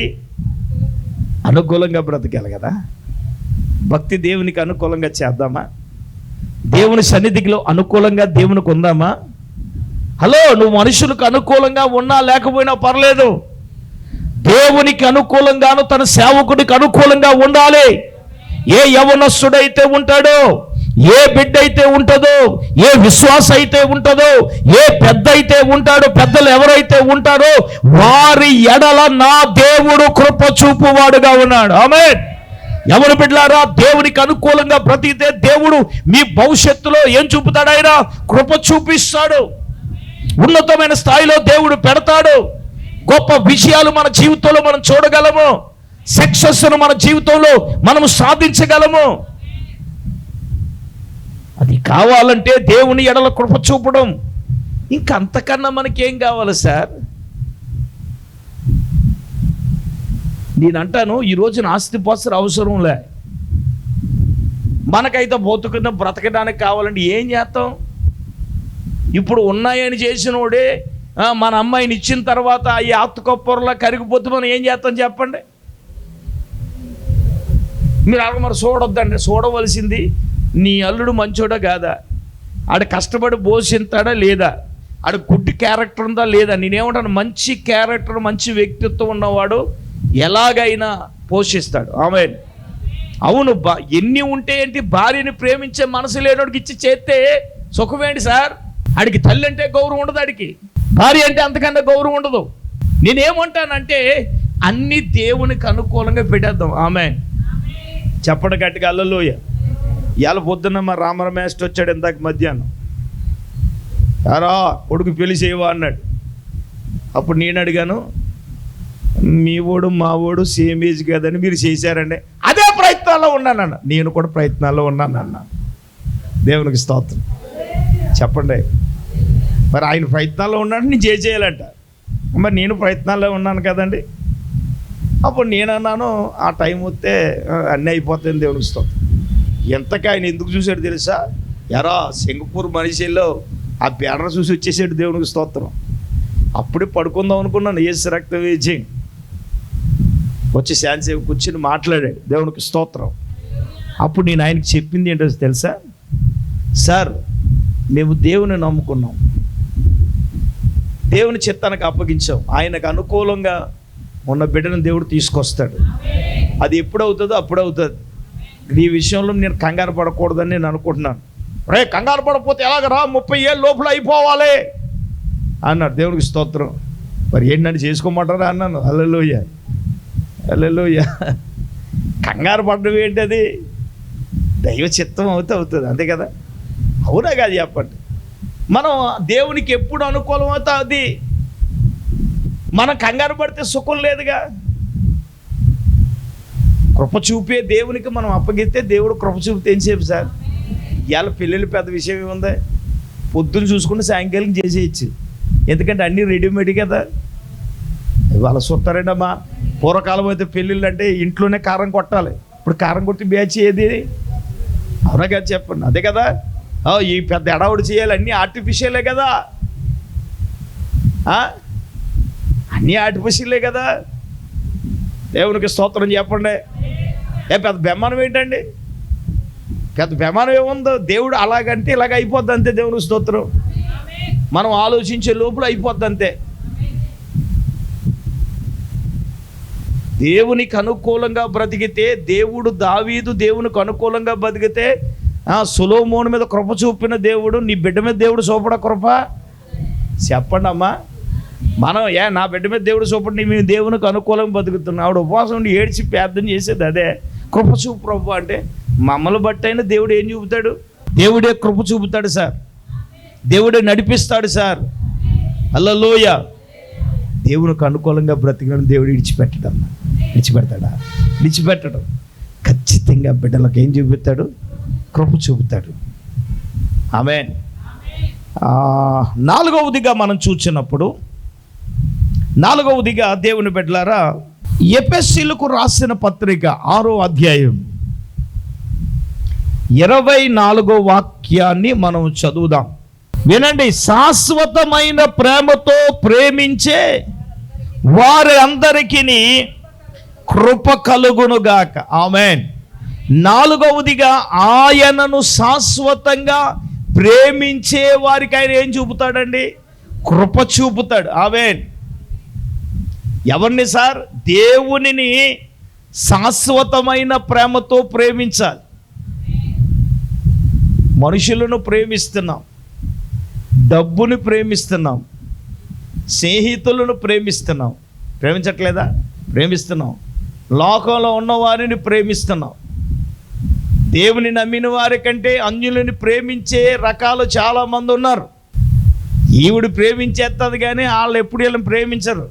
అనుకూలంగా బ్రతకాలి కదా. భక్తి దేవునికి అనుకూలంగా చేద్దామా? దేవుని సన్నిధిలో అనుకూలంగా దేవునికి ఉందామా? హలో, నువ్వు మనుషులకు అనుకూలంగా ఉన్నా లేకపోయినా పర్లేదు, దేవునికి అనుకూలంగాను తన సేవకుడికి అనుకూలంగా ఉండాలి. ఏ యవనస్తుడైతే ఉంటాడో, ఏ బిడ్డ అయితే ఉంటుందో, ఏ విశ్వాస అయితే ఉంటుందో, ఏ పెద్ద అయితే ఉంటాడో, పెద్దలు ఎవరైతే ఉంటారో వారి ఎడల నా దేవుడు కృప చూపువాడుగా ఉన్నాడు. ఆమేన్. ఎవరు బిడ్డలారా, దేవునికి అనుకూలంగా బ్రతికితే దేవుడు మీ భవిష్యత్తులో ఏం చూపుతాడు? ఆయన కృప చూపిస్తాడు, ఉన్నతమైన స్థాయిలో దేవుడు పెడతాడు. గొప్ప విషయాలు మన జీవితంలో మనం చూడగలము, సక్సెస్ను మన జీవితంలో మనము సాధించగలము. అది కావాలంటే దేవుని ఎడల కృప చూపడం. ఇంకా అంతకన్నా మనకేం కావాలి సార్? నేనంటాను, ఈ రోజున ఆస్తిపాస్తులు అవసరంలే. మనకైతే బతుకున్న బ్రతకడానికి కావాలంటే ఏం చేస్తాం? ఇప్పుడు ఉన్నాయని చేసినోడే మన అమ్మాయిని ఇచ్చిన తర్వాత ఈ ఆత్తుకొప్పరలా కరిగిపోతే మనం ఏం చేస్తాం చెప్పండి? మీరు అలా మరి చూడొద్దండి. చూడవలసింది నీ అల్లుడు మంచోడా కాదా, ఆడ కష్టపడి పోషిస్తాడా లేదా, ఆడ గుడ్ క్యారెక్టర్ ఉందా లేదా. నేనేమంటాను, మంచి క్యారెక్టర్ మంచి వ్యక్తిత్వం ఉన్నవాడు ఎలాగైనా పోషిస్తాడు. ఆమేన్. అవును, ఎన్ని ఉంటే ఏంటి, భార్యని ప్రేమించే మనసు లేనోడికి ఇచ్చి చేస్తే సుఖమేంటి సార్? ఆడికి తల్లి అంటే గౌరవం ఉండదు, ఆడికి భార్య అంటే అంతకన్నా గౌరవం ఉండదు. నేనేమంటానంటే అన్ని దేవునికి అనుకూలంగా పెట్టేద్దాం. ఆమేన్. చెప్పండి గట్టిగా హల్లెలూయా. ఇవాళ పొద్దున్న మా రామర మేస్టర్ వచ్చాడు ఇందాక మధ్యాహ్నం. యారా కొడుకు పెళ్లి చేయవా అన్నాడు. అప్పుడు నేను అడిగాను, మీ ఓడు మా ఓడు సేమ్ ఏజ్ కదని మీరు చేశారండి. అదే ప్రయత్నాల్లో ఉన్నానన్న. నేను కూడా ప్రయత్నాల్లో ఉన్నానన్న. దేవునికి స్తోత్రం. చెప్పండి, మరి ఆయన ప్రయత్నాల్లో ఉన్నాడు, నేను చేయాలంట. మరి నేను ప్రయత్నాల్లో ఉన్నాను కదండి. అప్పుడు నేను అన్నాను, ఆ టైం వస్తే అన్నీ అయిపోతాయని దేవునికి స్తోత్రం. ఎంతకి ఆయన ఎందుకు చూశాడు తెలుసా? ఎరా సింగపూర్ మనిషిలో ఆ బ్యానర్ చూసి వచ్చేసాడు. దేవునికి స్తోత్రం. అప్పుడే పడుకుందాం అనుకున్నాను, యేసు రక్తం వేచి వచ్చి శాంతిసేవ కూర్చొని మాట్లాడాడు. దేవునికి స్తోత్రం. అప్పుడు నేను ఆయనకి చెప్పింది ఏంటో తెలుసా? సార్, మేము దేవుని నమ్ముకున్నాం, దేవుని చిత్తానికి అప్పగించాం, ఆయనకు అనుకూలంగా ఉన్న బిడ్డను దేవుడు తీసుకొస్తాడు. అది ఎప్పుడవుతుందో అప్పుడు అవుతుంది. ఈ విషయంలో నేను కంగారు పడకూడదని నేను అనుకుంటున్నాను. రే కంగారు పడకపోతే ఎలాగరా, 30 ఏళ్ళ లోపల అయిపోవాలి అన్నాడు. దేవునికి స్తోత్రం. మరి ఏంటంటే చేసుకోమంటారా అన్నాను. హల్లెలూయా, హల్లెలూయా. కంగారు పడడం ఏంటది? దైవ చిత్తం అవుతుంది, అంతే కదా. అవునా కాదు చెప్పండి? మనం దేవునికి ఎప్పుడు అనుకూలం అవుతా అది. మనం కంగారు పడితే సుఖం లేదుగా. కృప చూపే దేవునికి మనం అప్పగిస్తే దేవుడు కృప చూపితే ఏం చెప్పు సార్? ఇవాళ పెళ్ళిళ్ళు పెద్ద విషయం ఏముంది? పొద్దున్న చూసుకుంటే సాయంకాలం చేసేయచ్చు, ఎందుకంటే అన్నీ రెడీమేడ్ కదా. ఇవాళ చూస్తారండి అమ్మా, పూర్వకాలం అయితే పెళ్ళిళ్ళు అంటే ఇంట్లోనే కారం కొట్టాలి. ఇప్పుడు కారం కొట్టి బ్యాచ్ ఏది? అవునా కదా చెప్పండి? అదే కదా. ఈ పెద్ద ఎడవుడు చేయాలి, అన్నీ ఆర్టిఫిషియలే కదా, అన్నీ ఆర్టిఫిషియలే కదా. దేవునికి స్తోత్రం చెప్పండి. పెద్ద బెమ్మనం ఏంటండి? పెద్ద ప్రమాణం ఏముందో, దేవుడు అలాగంటే ఇలాగ అయిపోద్ది అంతే. దేవుని స్తోత్రం. మనం ఆలోచించే లోపల అయిపోద్ది అంతే. దేవునికి అనుకూలంగా బ్రతికితే, దావీదు దేవునికి అనుకూలంగా బతికితే, సొలొమోను మీద కృప చూపిన దేవుడు నీ బిడ్డ మీద దేవుడు చూపడ కృప? చెప్పండి అమ్మా. మనం నా బిడ్డ మీద దేవుడు చూపడి మేము దేవునికి అనుకూలంగా బతుకుతున్నాం. ఆవిడ ఉపవాసం ఉండి ఏడ్చి ప్రార్థన చేసేది అదే, కృప చూపు ప్రభు అంటే. మమ్మల్ని బట్టి అయినా దేవుడు ఏం చూపుతాడు? దేవుడే కృప చూపుతాడు సార్, దేవుడే నడిపిస్తాడు సార్. హల్లెలూయా. దేవునికి అనుకూలంగా బ్రతికిన దేవుడు విడిచిపెడతాడా? విడిచిపెట్టడం. ఖచ్చితంగా బిడ్డలకు ఏం చూపుతాడు? కృప చూపుతాడు. ఆమేన్. నాలుగవదిగా మనం చూసినప్పుడు, దేవుని బిడ్డలారా, ఎఫెసీయులకు రాసిన పత్రిక 6వ అధ్యాయం 24వ వాక్యాన్ని మనం చదువుదాం. వినండి. శాశ్వతమైన ప్రేమతో ప్రేమించే వారి అందరికీ కృప కలుగునుగాక. ఆమేన్. నాలుగవదిగా, ఆయనను శాశ్వతంగా ప్రేమించే వారికి ఆయన ఏం చూపుతాడండి? కృప చూపుతాడు. ఆమేన్. ఎవరిని సార్? దేవునిని శాశ్వతమైన ప్రేమతో ప్రేమించాలి. మనుషులను ప్రేమిస్తున్నాం, డబ్బుని ప్రేమిస్తున్నాం, స్నేహితులను ప్రేమిస్తున్నాం. ప్రేమించట్లేదా? ప్రేమిస్తున్నాం. లోకంలో ఉన్న వారిని ప్రేమిస్తున్నాం. దేవుని నమ్మిన వారి కంటే అన్యులని ప్రేమించే రకాలు చాలామంది ఉన్నారు. ఈవిడ ప్రేమించేస్తుంది కానీ వాళ్ళు ఎప్పుడు వీళ్ళని ప్రేమించరు.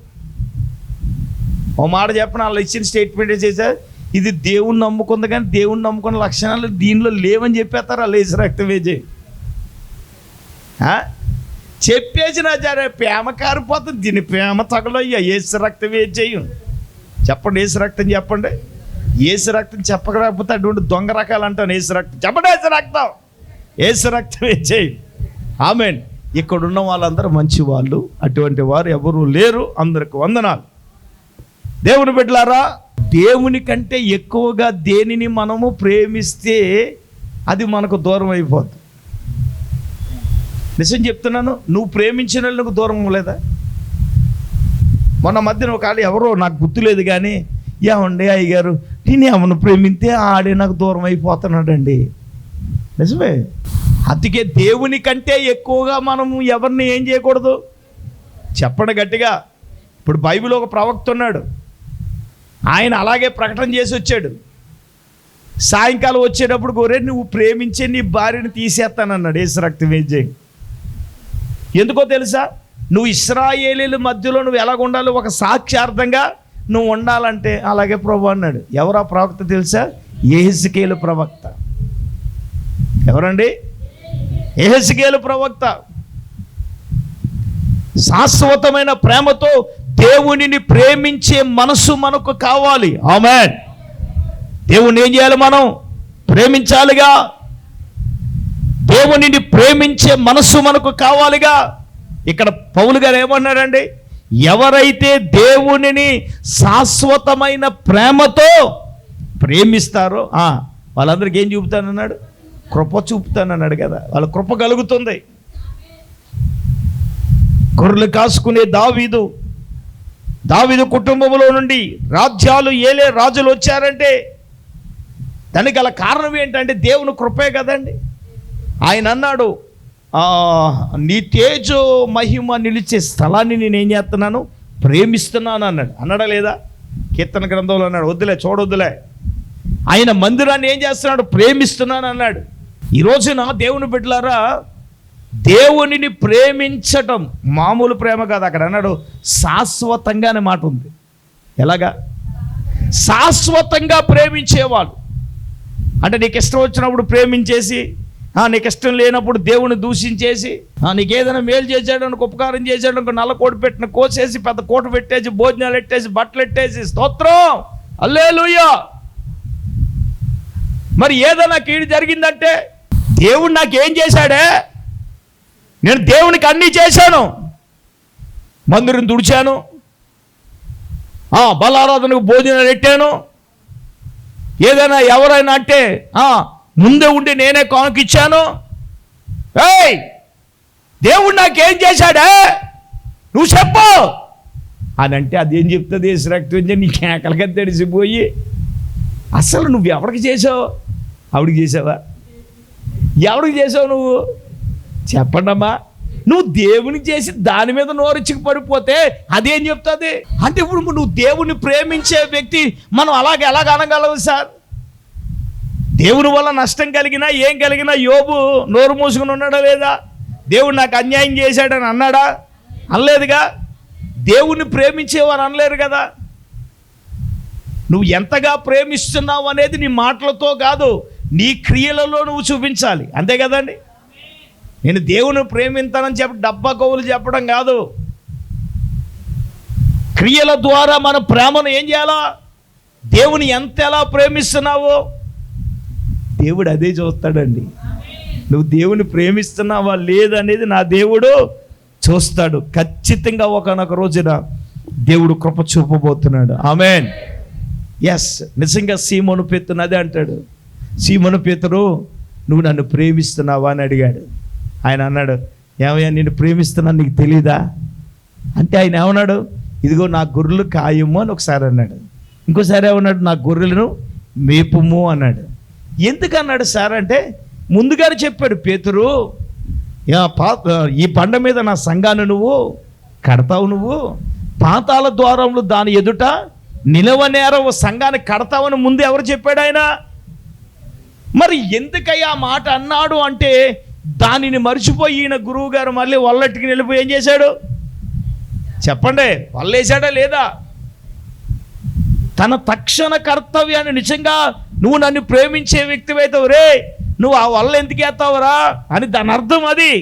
ఓ మాట చెప్పిన వాళ్ళు ఇచ్చిన స్టేట్మెంట్ చేశారు, ఇది దేవుణ్ణి నమ్ముకుంది కానీ దేవుణ్ణి నమ్ముకున్న లక్షణాలు దీనిలో లేవని చెప్పేస్తారు. వాళ్ళు ఏసు రక్తం వేజే చెప్పేసిన జరే ప్రేమ కారిపోతుంది. దీని ప్రేమ తగలయ్యా, ఏసు రక్తం వేజేయం. చెప్పండి ఏసు రక్తం చెప్పండి. ఏసు రక్తం చెప్పకపోతే అటువంటి దొంగ రకాలు అంటాను. ఏసు రక్తం చెప్పండి. ఏసు రక్తం వేజేయం. ఆమేన్. ఇక్కడున్న వాళ్ళందరూ మంచి వాళ్ళు, అటువంటి వారు ఎవరు లేరు. అందరికి వందనాలు. దేవుని బిడ్డలారా, దేవుని కంటే ఎక్కువగా దేనిని మనము ప్రేమిస్తే అది మనకు దూరం అయిపోద్ది. నిజం చెప్తున్నాను. నువ్వు ప్రేమించిన వాళ్ళకు దూరం లేదా? మొన్న మధ్యన ఒక ఆడ ఎవరో నాకు గుర్తులేదు కానీ, ఏమండి అయ్యగారు నేను ఏమన్నా ప్రేమిస్తే ఆడే నాకు దూరం అయిపోతున్నాడండి. నిజమే. అందుకే దేవుని కంటే ఎక్కువగా మనము ఎవరిని ఏం చేయకూడదు? చెప్పండి గట్టిగా. ఇప్పుడు బైబిల్ ఒక ప్రవక్త ఉన్నాడు, ఆయన అలాగే ప్రకటన చేసి వచ్చాడు. సాయంకాలం వచ్చేటప్పుడు గోరే నువ్వు ప్రేమించే నీ భార్యను తీసేస్తానన్నాడు యేసు రక్తం వేజే. ఎందుకో తెలుసా? నువ్వు ఇశ్రాయేలీల మధ్యలో నువ్వు ఎలాగ ఉండాలి, ఒక సాక్ష్యార్థంగా నువ్వు ఉండాలంటే అలాగే ప్రభు అన్నాడు. ఎవరా ప్రవక్త తెలుసా? యెహెజ్కేలు ప్రవక్త. ఎవరండి? యెహెజ్కేలు ప్రవక్త. శాశ్వతమైన ప్రేమతో దేవునిని ప్రేమించే మనసు మనకు కావాలి. ఆమేన్. దేవుని ఏం చేయాలి? మనం ప్రేమించాలిగా. దేవునిని ప్రేమించే మనసు మనకు కావాలిగా. ఇక్కడ పౌలు గారు ఏమన్నాడండి? ఎవరైతే దేవునిని శాశ్వతమైన ప్రేమతో ప్రేమిస్తారో వాళ్ళందరికీ ఏం చూపుతానన్నాడు? కృప చూపుతానన్నాడు కదా. వాళ్ళ కృప కలుగుతుంది. గొర్రెలు కాసుకునే దావీదు కుటుంబంలో నుండి రాజ్యాలు ఏలే రాజులు వచ్చారంటే దానికి గల కారణం ఏంటంటే దేవుని కృపే కదండి. ఆయన అన్నాడు, నీ తేజో మహిమ నిలిచే స్థలాన్ని నేనేం చేస్తున్నాను? ప్రేమిస్తున్నాను అన్నాడు. అన్నాడా లేదా? కీర్తన గ్రంథంలో అన్నాడు, వద్దులే చూడొద్దులే. ఆయన మందిరాన్ని ఏం చేస్తున్నాడు? ప్రేమిస్తున్నాను అన్నాడు. ఈ రోజున దేవుని బిడ్డలారా, దేవునిని ప్రేమించటం మామూలు ప్రేమ కాదు. అక్కడ అన్నాడు శాశ్వతంగా అనే మాట ఉంది. ఎలాగా? శాశ్వతంగా ప్రేమించేవాళ్ళు అంటే నీకు ఇష్టం వచ్చినప్పుడు ప్రేమించేసి, నీకు ఇష్టం లేనప్పుడు దేవుని దూషించేసి, నీకు ఏదైనా మేలు చేసాడనుకో, ఉపకారం చేసాడనుకో, నల్ల కోటు పెట్టిన కోసేసి, పెద్ద కోట పెట్టేసి, భోజనాలు పెట్టేసి, బట్టలు పెట్టేసి, స్తోత్రం హల్లెలూయా. మరి ఏదైనా కీడు జరిగిందంటే దేవుడు నాకేం చేశాడే? నేను దేవునికి అన్నీ చేశాను. మందిరం తుడిచాను, బలారాధనకు భోజనాలు పెట్టాను. ఏదైనా ఎవరైనా అంటే ముందే ఉండి నేనే కానుకిచ్చాను? ఏయ్, దేవుడు నాకేం చేశాడే నువ్వు చెప్పు అని అంటే అదేం చెప్తుంది? రక్తం నీ కేకలగా తెలిసిపోయి, అసలు నువ్వు ఎవరికి చేసావు? ఆవిడికి చేసావా? ఎవరికి చేసావు నువ్వు? చెప్పండమ్మా. నువ్వు దేవునికి చేసి దాని మీద నోరిచ్చికి పడిపోతే అదేం చెప్తుంది? అంటే ఇప్పుడు నువ్వు దేవుని ప్రేమించే వ్యక్తి మనం ఎలాగ అనగలవు సార్? దేవుని వల్ల నష్టం కలిగినా ఏం కలిగినా యోబు నోరు మూసుకుని ఉన్నాడా లేదా? దేవుడు నాకు అన్యాయం చేశాడని అన్నాడా? అనలేదుగా. దేవుణ్ణి ప్రేమించేవారు అనలేరు కదా. నువ్వు ఎంతగా ప్రేమిస్తున్నావు అనేది నీ మాటలతో కాదు, నీ క్రియలలో నువ్వు చూపించాలి. అంతే కదండి. నేను దేవుని ప్రేమింతానని చెప్పి డబ్బా కవులు చెప్పడం కాదు. క్రియల ద్వారా మన ప్రేమను ఏం చేయాలా? దేవుని ఎలా ప్రేమిస్తున్నావో దేవుడు అదే చూస్తాడండి. నువ్వు దేవుని ప్రేమిస్తున్నావా లేదనేది నా దేవుడు చూస్తాడు. ఖచ్చితంగా ఒకనొక రోజున దేవుడు కృప చూపబోతున్నాడు. ఆమేన్. ఎస్, నిజంగా సీమోను పేతురు అదే అంటాడు. సీమోను పేతురు, నువ్వు నన్ను ప్రేమిస్తున్నావా అని అడిగాడు. ఆయన అన్నాడు, ఏమయ్యా నిన్ను ప్రేమిస్తున్నాను నీకు తెలీదా అంటే ఆయన ఏమన్నాడు? ఇదిగో నా గొర్రెలు కాయము అని ఒకసారి అన్నాడు. ఇంకోసారి ఏమన్నాడు? నా గొర్రెలను మేపుము అన్నాడు. ఎందుకన్నాడు సార్ అంటే ముందుగానే చెప్పాడు, పేతురు ఈ బండ మీద నా సంఘాన్ని నువ్వు కడతావు, నువ్వు పాతాల ద్వారంలో దాని ఎదుట నిలవనేరవ సంఘాన్ని కడతావని ముందు ఎవరు చెప్పాడు ఆయన? మరి ఎందుకయ్యా ఆ మాట అన్నాడు అంటే దానిని మర్చిపోయి ఈయన గురువు గారు మళ్ళీ వల్లటికి వెళ్ళిపోయి ఏం చేశాడు చెప్పండి? వల్లేశాడా లేదా? తన తక్షణ కర్తవ్యాన్ని నిజంగా నువ్వు నన్ను ప్రేమించే వ్యక్తివైతే రే నువ్వు ఆ వల్ల ఎందుకు వేస్తావురా అని దాని అర్థం అది.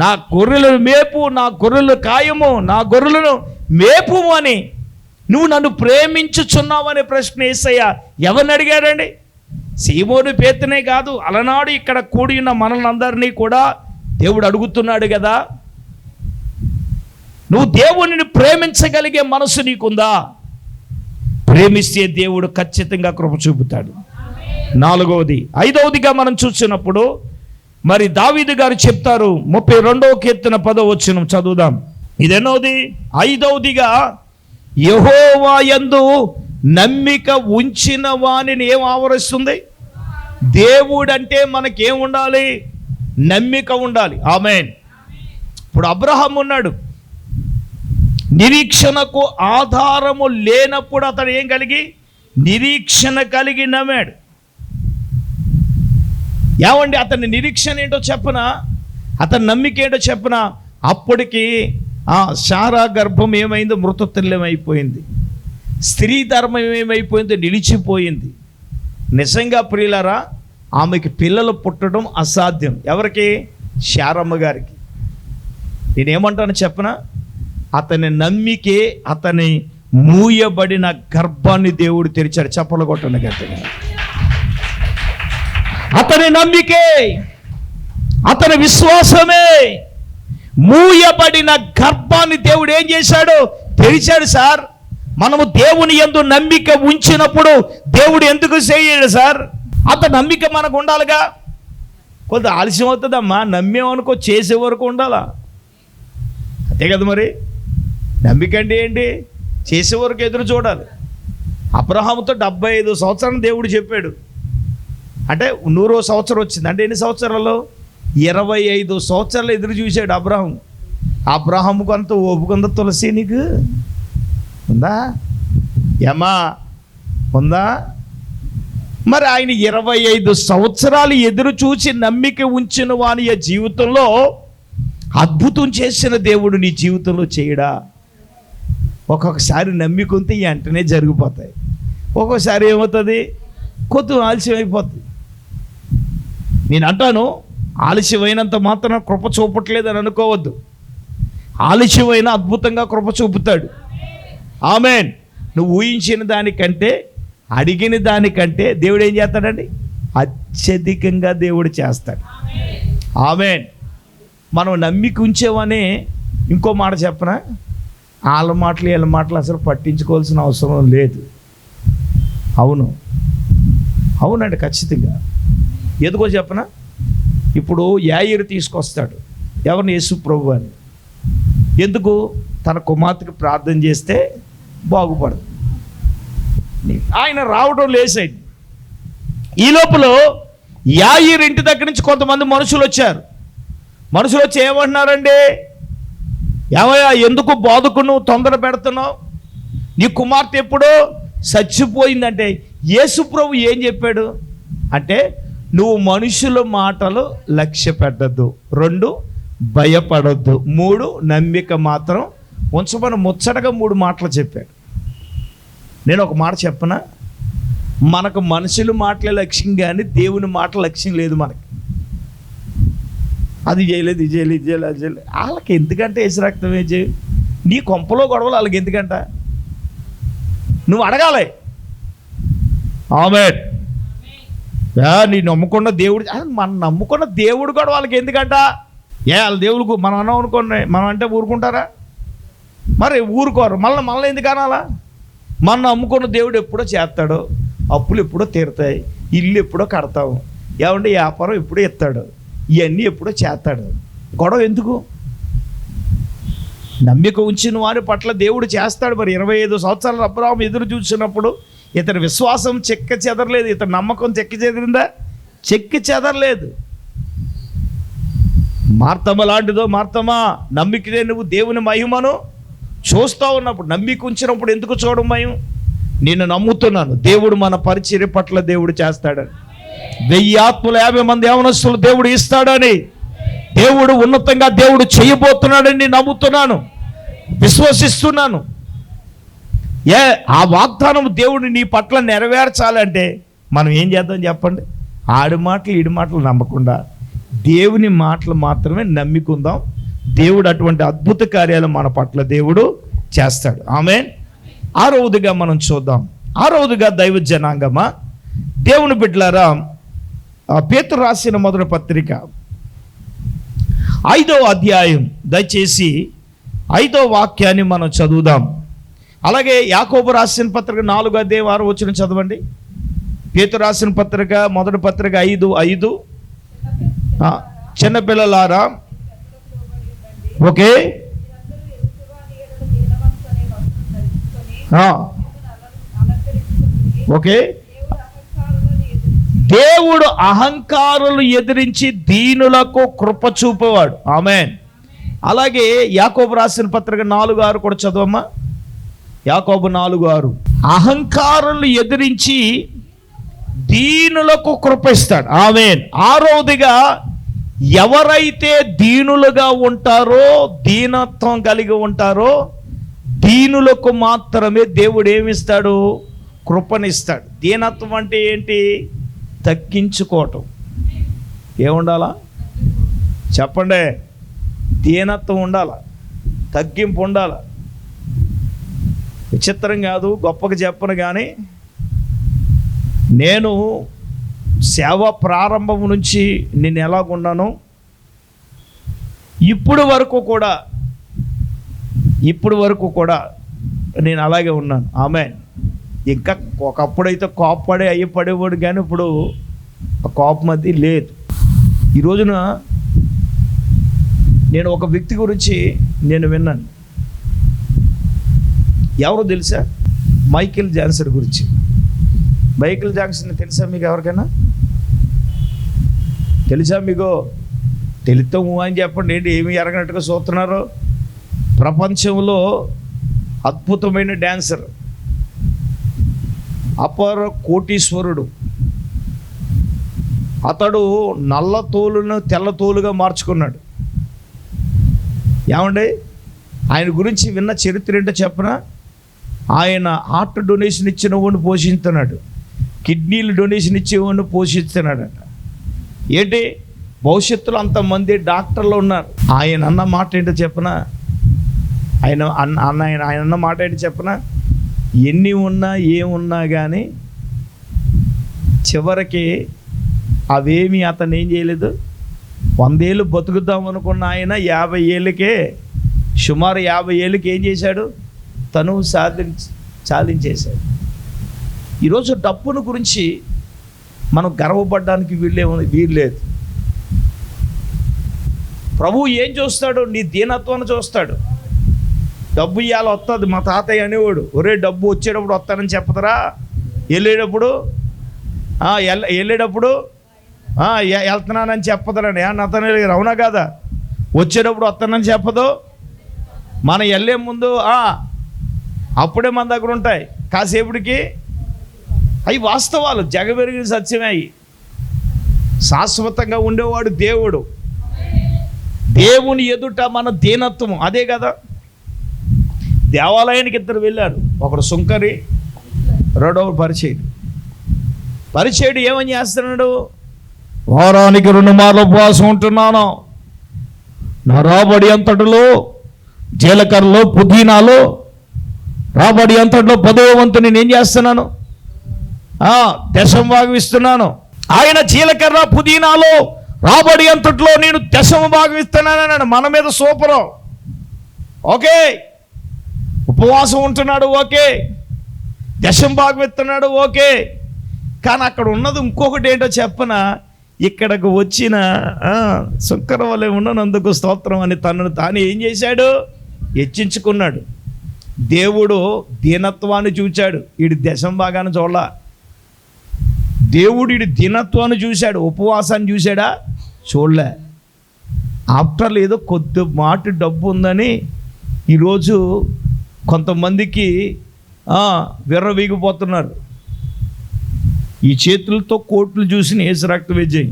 నా గొర్రెలను మేపు, నా గొర్రెలు కాయము, నా గొర్రెలను మేపు అని నువ్వు నన్ను ప్రేమించుచున్నావు అనే ప్రశ్న యేసయ్య ఎవరిని అడిగాడండి? సీమోను పేతునే కాదు, అలనాడు ఇక్కడ కూడి ఉన్న మనల్ని కూడా దేవుడు అడుగుతున్నాడు కదా. నువ్వు దేవునిని ప్రేమించగలిగే మనసు నీకుందా? ప్రేమిస్తే దేవుడు ఖచ్చితంగా కృప చూపుతాడు. నాలుగవది, ఐదవదిగా మనం చూసినప్పుడు మరి దావీదు గారు చెప్తారు 32వ కీర్తన 10వ వచనం చదువుదాం. ఇదెన్నోది? ఐదవదిగా యెహోవా యందు నమ్మిక ఉంచిన వానిని ఏం ఆవరిస్తుంది? దేవుడు అంటే మనకేం ఉండాలి? నమ్మిక ఉండాలి. ఆమేన్. ఇప్పుడు అబ్రహాం ఉన్నాడు, నిరీక్షణకు ఆధారము లేనప్పుడు అతడు ఏం కలిగి? నిరీక్షణ కలిగి నమ్మాడు. ఏమండి అతని నిరీక్షణ ఏంటో చెప్పనా? అతని నమ్మిక ఏంటో చెప్పనా? అప్పటికి శారా గర్భం ఏమైందో మృతతుల్యమైపోయింది, స్త్రీ ధర్మం ఏమైపోయిందో నిలిచిపోయింది. నిజంగా ప్రియులారా, ఆమెకి పిల్లలు పుట్టడం అసాధ్యం. ఎవరికి? శారమ్మ గారికి. నేనేమంటాను చెప్పనా? అతని నమ్మికే అతని మూయబడిన గర్భాన్ని దేవుడు తెరిచాడు. చప్పలు కొట్టండి గట్టిగా. అతని నమ్మికే, అతని విశ్వాసమే మూయబడిన గర్భాన్ని దేవుడు ఏం చేశాడు? తెరిచాడు సార్. మనము దేవుని యందు నమ్మిక ఉంచినప్పుడు దేవుడు ఎందుకు చేయడు సార్? అతని నమ్మిక మనకు ఉండాలిగా. కొంత ఆలస్యం అవుతుందమ్మా, నమ్మేమనుకో చేసే వరకు ఉండాలా, అంతే కదా. మరి నమ్మిక అంటే ఏంటి? చేసే వరకు ఎదురు చూడాలి. అబ్రహాముతో 75 సంవత్సరాలు దేవుడు చెప్పాడు అంటే 100వ సంవత్సరం వచ్చింది అంటే ఎన్ని సంవత్సరాలు? 25 సంవత్సరాలు ఎదురు చూశాడు అబ్రహాం. అబ్రహాముకు అంత ఓపుకుందా? తులసి నీకు ఉందా? ఏమా ఉందా? మరి ఆయన 25 సంవత్సరాలు ఎదురు చూసి నమ్మిక ఉంచిన వాని జీవితంలో అద్భుతం చేసిన దేవుడు నీ జీవితంలో చేయడా? ఒక్కొక్కసారి నమ్మికుంటే వెంటనే జరిగిపోతాయి, ఒక్కొక్కసారి ఏమవుతుంది? కొద్దిగా ఆలస్యం అయిపోతుంది. నేను అంటాను, ఆలస్యమైనంత మాత్రం కృప చూపట్లేదని అనుకోవద్దు. ఆలస్యమైన అద్భుతంగా కృప చూపుతాడు. ఆమేన్. నువ్వు ఊహించిన దానికంటే, అడిగిన దానికంటే దేవుడు ఏం చేస్తాడండి? అత్యధికంగా దేవుడు చేస్తాడు. ఆమేన్. మనం నమ్మిక ఉంచేవనే ఇంకో మాట చెప్పనా? వాళ్ళ మాటలు వీళ్ళ మాటలు అసలు పట్టించుకోవాల్సిన అవసరం లేదు. అవును, అవునండి, ఖచ్చితంగా. ఎందుకో చెప్పనా? ఇప్పుడు యాయిరు తీసుకొస్తాడు ఎవరిని? యేసు ప్రభు అని. ఎందుకు? తన కుమార్తెకి ప్రార్థన చేస్తే బాగుపడదు. ఆయన రావడం లేసైంది. ఈ లోపల యాయిరు ఇంటి దగ్గర నుంచి కొంతమంది మనుషులు వచ్చారు. మనుషులు వచ్చి ఏమంటున్నారండి? ఏమయ్యా, ఎందుకు బోధకు నువ్వు తొందర పెడుతున్నావు? నీ కుమార్తె ఎప్పుడో చచ్చిపోయిందంటే యేసు ప్రభు ఏం చెప్పాడు అంటే, నువ్వు మనుషుల మాటలు లక్ష్య పెట్టద్దు, 2 భయపడద్దు, 3 నమ్మిక మాత్రం ఉంచమని ముచ్చటగా 3 మాటలు చెప్పాడు. నేను ఒక మాట చెప్పనా? మనకు మనుషుల మాటలే లక్ష్యం కానీ దేవుని మాట లక్ష్యం లేదు మనకి. అది చేయలేదు, ఇది చేయలేదు, ఇది చేయలేదు, అది చేయలేదు. వాళ్ళకి ఎందుకంటే వేసి రక్తం వేసి నీ కొంపలో గొడవలు వాళ్ళకి ఎందుకంట? నువ్వు అడగాలి. ఆమేన్. నీ నమ్ముకున్న దేవుడు, మనం నమ్ముకున్న దేవుడు కూడా వాళ్ళకి ఎందుకంట? వాళ్ళ దేవుడికి మనం అన్నాం అనుకోండి, మనం అంటే ఊరుకుంటారా? మరి ఊరుకోరు. మళ్ళీ ఎందుకు అనాలా? మనం నమ్ముకున్న దేవుడు ఎప్పుడో చేస్తాడు, అప్పులు ఎప్పుడో తీరుతాయి, ఇల్లు ఎప్పుడో కడతాము, ఏమంటే వ్యాపారం ఎప్పుడో ఎత్తాడు, ఇవన్నీ ఎప్పుడో చేస్తాడు. గొడవ ఎందుకు? నమ్మిక ఉంచిన వారి పట్ల దేవుడు చేస్తాడు. మరి 25 సంవత్సరాల అబ్రాహాము ఎదురు చూసినప్పుడు ఇతని విశ్వాసం చెక్క చెదరలేదు, ఇతని నమ్మకం చెక్క చెదిరిందా? చెక్కి చెదరలేదు. మార్తమ్మ లాంటిదో, మార్తమ్మా నమ్మికనే నువ్వు దేవుని మహిమను చూస్తూ ఉన్నప్పుడు, నమ్మిక ఉంచినప్పుడు ఎందుకు చూడడం భయం? నేను నమ్ముతున్నాను దేవుడు మన పరిచర్య పట్ల దేవుడు చేస్తాడని, 1000 ఆత్మలు 50 మంది యవనస్తులు దేవుడు ఇస్తాడని, దేవుడు ఉన్నతంగా దేవుడు చేయబోతున్నాడని నమ్ముతున్నాను, విశ్వసిస్తున్నాను. ఆ వాగ్దానం దేవుడు నీ పట్ల నెరవేర్చాలంటే మనం ఏం చేద్దాం చెప్పండి? ఆడి మాటలు ఈడి మాటలు నమ్మకుండా దేవుని మాటలు మాత్రమే నమ్మికుందాం. దేవుడు అటువంటి అద్భుత కార్యాలు మన పట్ల దేవుడు చేస్తాడు. ఆమేన్. 6వదిగా మనం చూద్దాం. 6వదిగా దైవ జనాంగమా, దేవుని బిడ్డలారా, పేతురు రాసిన మొదటి పత్రిక 5వ అధ్యాయం, దయచేసి 5వ వాక్యాన్ని మనం చదువుదాం. అలాగే యాకోబు రాసిన పత్రిక 4వ అధ్యాయం 6వ వచనం చదవండి. పేతురు రాసిన పత్రిక మొదటి పత్రిక 5:5. చిన్నపిల్లలారా, ఓకే, ఓకే, దేవుడు అహంకారులు ఎదిరించి దీనులకు కృప చూపేవాడు. ఆమేన్. అలాగే యాకోబు రాసిన పత్రిక 4:6 కూడా చదవమ్మా. యాకోబు 4:6. అహంకారులు ఎదిరించి దీనులకు కృప ఇస్తాడు. ఆమేన్. 6వదిగా ఎవరైతే దీనులుగా ఉంటారో, దీనత్వం కలిగి ఉంటారో, దీనులకు మాత్రమే దేవుడు ఏమిస్తాడు? కృపనిస్తాడు. దీనత్వం అంటే ఏంటి? తగ్గించుకోవటం. ఏముండాలా చెప్పండి? దీనత్వం ఉండాలా, తగ్గింపు ఉండాలా. విచిత్రం కాదు, గొప్పగా చెప్పను కానీ, నేను సేవ ప్రారంభం నుంచి నేను ఎలాగున్నానో ఇప్పుడు వరకు కూడా నేను అలాగే ఉన్నాను. ఆమేన్. ఇంకా ఒకప్పుడైతే కోప్పడే అయ్యపడేవాడు, కానీ ఇప్పుడు ఆ కోపం అది లేదు. ఈ రోజున నేను ఒక వ్యక్తి గురించి నేను విన్నాను. ఎవరో తెలుసా? మైకేల్ జాక్సన్ గురించి. మైకేల్ జాక్సన్ తెలుసా మీకు? ఎవరికైనా తెలుసా మీకు? తెలుస్తాము అని చెప్పండి. ఏంటి ఏమి ఎరగనట్టుగా చూస్తున్నారు? ప్రపంచంలో అద్భుతమైన డ్యాన్సర్, అపర కోటీశ్వరుడు. అతడు నల్ల తోలును తెల్ల తోలుగా మార్చుకున్నాడు. ఏమండి, ఆయన గురించి విన్న చరిత్ర ఏంటో చెప్పనా? ఆయన హార్ట్ డొనేషన్ ఇచ్చిన వాడిని పోషిస్తున్నాడు, కిడ్నీలు డొనేషన్ ఇచ్చేవాడిని పోషిస్తున్నాడట. ఏంటి, భవిష్యత్తులో అంతమంది డాక్టర్లు ఉన్నారు. ఆయన అన్న మాట ఏంటో చెప్పనా? ఆయన అన్న మాట ఏంటో చెప్పనా? ఎన్ని ఉన్నా ఏమున్నా కానీ చివరికి అవేమి అతను ఏం చేయలేదు. 100 ఏళ్ళు బతుకుదాం అనుకున్న ఆయన 50 ఏళ్ళకే, సుమారు 50 ఏళ్ళకి ఏం చేశాడు? తను సాధించేశాడు. ఈరోజు డబ్బును గురించి మనం గర్వపడడానికి వీల్లేదు. ప్రభువు ఏం చూస్తాడు? నీ దీనత్వాన్ని చూస్తాడు. డబ్బు ఇవ్వాలి వస్తుంది. మా తాతయ్య అనేవాడు, ఒరే డబ్బు వచ్చేటప్పుడు వస్తానని చెప్పదరా, వెళ్ళేటప్పుడు వెళ్తున్నానని చెప్పదరండి. అతను అవునా కదా? వచ్చేటప్పుడు వస్తానని చెప్పదు. మనం వెళ్ళే ముందు అప్పుడే మన దగ్గర ఉంటాయి, కాసేపటికి అవి వాస్తవాలు, జగమెరిగిన సత్యమే. అవి శాశ్వతంగా ఉండేవాడు దేవుడు. దేవుని ఎదుట మన దీనత్వము అదే కదా. దేవాలయానికి ఇద్దరు వెళ్ళారు, ఒకడు సుంకరి, రెండవ పరిచయుడు ఏమని చేస్తున్నాడు? వారానికి 2 మార్లు ఉపవాసం ఉంటున్నాను, నా రాబడి అంతటిలో జీలకర్రలో పుదీనాలో రాబడి అంతటిలో 10వ వంతు నేను ఏం చేస్తున్నాను? దశమ భాగం ఇస్తున్నాను. ఆయన జీలకర్ర పుదీనాలో రాబడి అంతట్లో నేను దశమ భాగం ఇస్తున్నానన్నాడు. మన మీద సూపరం. ఓకే, ఉపవాసం ఉంటున్నాడు, ఓకే, దశమ భాగం ఇస్తున్నాడు, ఓకే. కానీ అక్కడ ఉన్నది ఇంకొకటి ఏంటో చెప్పనా? ఇక్కడకు వచ్చిన సుంకర వలె ఉన్ననందుకు స్తోత్రం అని తనను తాను ఏం చేశాడు? హెచ్చించుకున్నాడు. దేవుడు దీనత్వాన్ని చూశాడు, వీడి దశమ భాగాన్ని చూడాల. దేవుడు వీడి దీనత్వాన్ని చూశాడు, ఉపవాసాన్ని చూశాడా? చూడలే. ఆఫ్టర్ ఏదో కొద్ది మాట డబ్బు ఉందని ఈరోజు కొంతమందికి విర్రవీగిపోతున్నారు. ఈ చేతులతో కోట్లు చూసిన ఏసు రక్త విజయ్,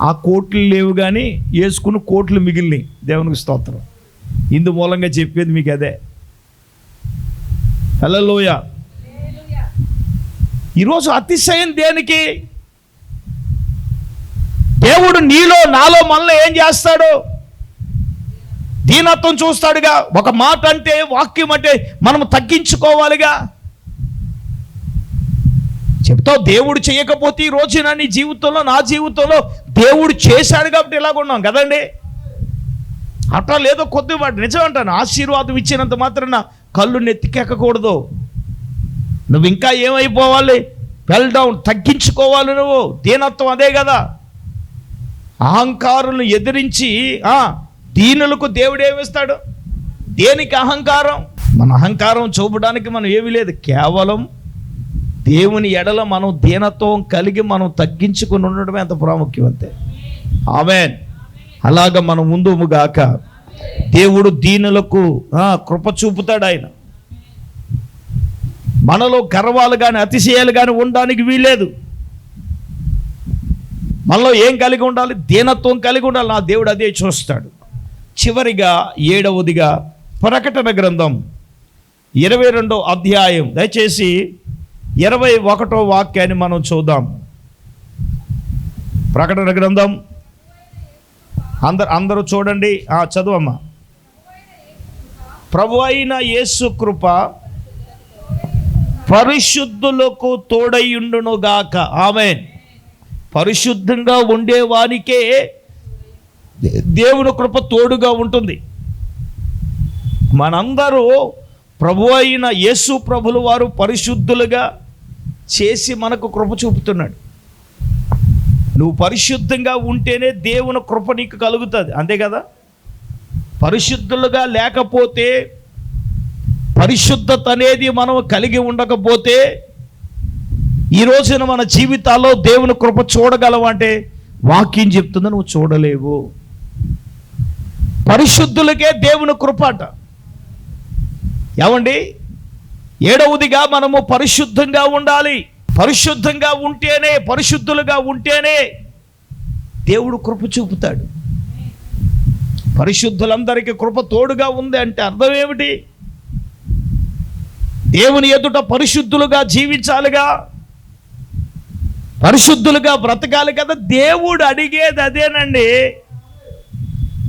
ఆ కోట్లు లేవు కానీ వేసుకుని కోట్లు మిగిలినాయి. దేవునికి స్తోత్రం. ఇందు మూలంగా చెప్పేది మీకు అదే. హల్లెలూయా. ఈరోజు అతిశయం దేనికి? దేవుడు నీలో నాలో మనలో ఏం చేస్తాడు? దీనత్వం చూస్తాడుగా. ఒక మాట అంటే, వాక్యం అంటే మనం తగ్గించుకోవాలిగా. చెప్తావు దేవుడు చేయకపోతే ఈ రోజున నీ జీవితంలో నా జీవితంలో దేవుడు చేశాడు కాబట్టి ఇలాగున్నాం కదండి. అట్లా లేదో కొద్దిపాటు నిజం అంటాను. ఆశీర్వాదం ఇచ్చినంత మాత్రాన కళ్ళు నెత్తికెక్కకూడదు. నువ్వు ఇంకా ఏమైపోవాలి? ఫెల్ డౌన్, తగ్గించుకోవాలి నువ్వు. దీనత్వం అదే కదా. అహంకారులను ఎదిరించి దీనులకు దేవుడు ఏమిస్తాడు? దేనికి అహంకారం? మన అహంకారం చూపడానికి మనం ఏమీ లేదు. కేవలం దేవుని ఎడల మనం దీనత్వం కలిగి మనం తగ్గించుకుని ఉండడమే అంత ప్రాముఖ్యం. అంతే. ఆమేన్. అలాగ మనం ముందుగాక. దేవుడు దీనులకు కృప చూపుతాడు. ఆయన మనలో గర్వాలు కానీ అతిశయాలు కానీ ఉండడానికి వీలేదు. మనలో ఏం కలిగి ఉండాలి? దీనత్వం కలిగి ఉండాలి. నా దేవుడు అదే చూస్తాడు. చివరిగా 7వదిగా ప్రకటన గ్రంథం 22వ అధ్యాయం, దయచేసి 21వ వాక్యాన్ని మనం చూద్దాం. ప్రకటన గ్రంథం అందరూ చూడండి, చదువమ్మా. ప్రభు అయిన యేసు కృప పరిశుద్ధులకు తోడైయుండునుగాక. ఆమేన్. పరిశుద్ధంగా ఉండేవానికే దేవుని కృప తోడుగా ఉంటుంది. మనందరూ ప్రభు అయిన యేసు ప్రభులు వారు పరిశుద్ధులుగా చేసి మనకు కృప చూపుతున్నాడు. నువ్వు పరిశుద్ధంగా ఉంటేనే దేవుని కృప నీకు కలుగుతుంది. అంతే కదా. పరిశుద్ధులుగా లేకపోతే, పరిశుద్ధత అనేది మనం కలిగి ఉండకపోతే ఈ రోజున మన జీవితాల్లో దేవుని కృప చూడగలవంటే వాక్యం చెప్తుందో నువ్వు చూడలేవు. పరిశుద్ధులకే దేవుని కృప అట. ఏమండి? 7వదిగా మనము పరిశుద్ధంగా ఉండాలి. పరిశుద్ధంగా ఉంటేనే, పరిశుద్ధులుగా ఉంటేనే దేవుడు కృప చూపుతాడు. పరిశుద్ధులందరికీ కృప తోడుగా ఉంది అంటే అర్థం ఏమిటి? దేవుని ఎదుట పరిశుద్ధులుగా జీవించాలిగా, పరిశుద్ధులుగా బ్రతకాలి కదా. దేవుడు అడిగేది అదేనండి.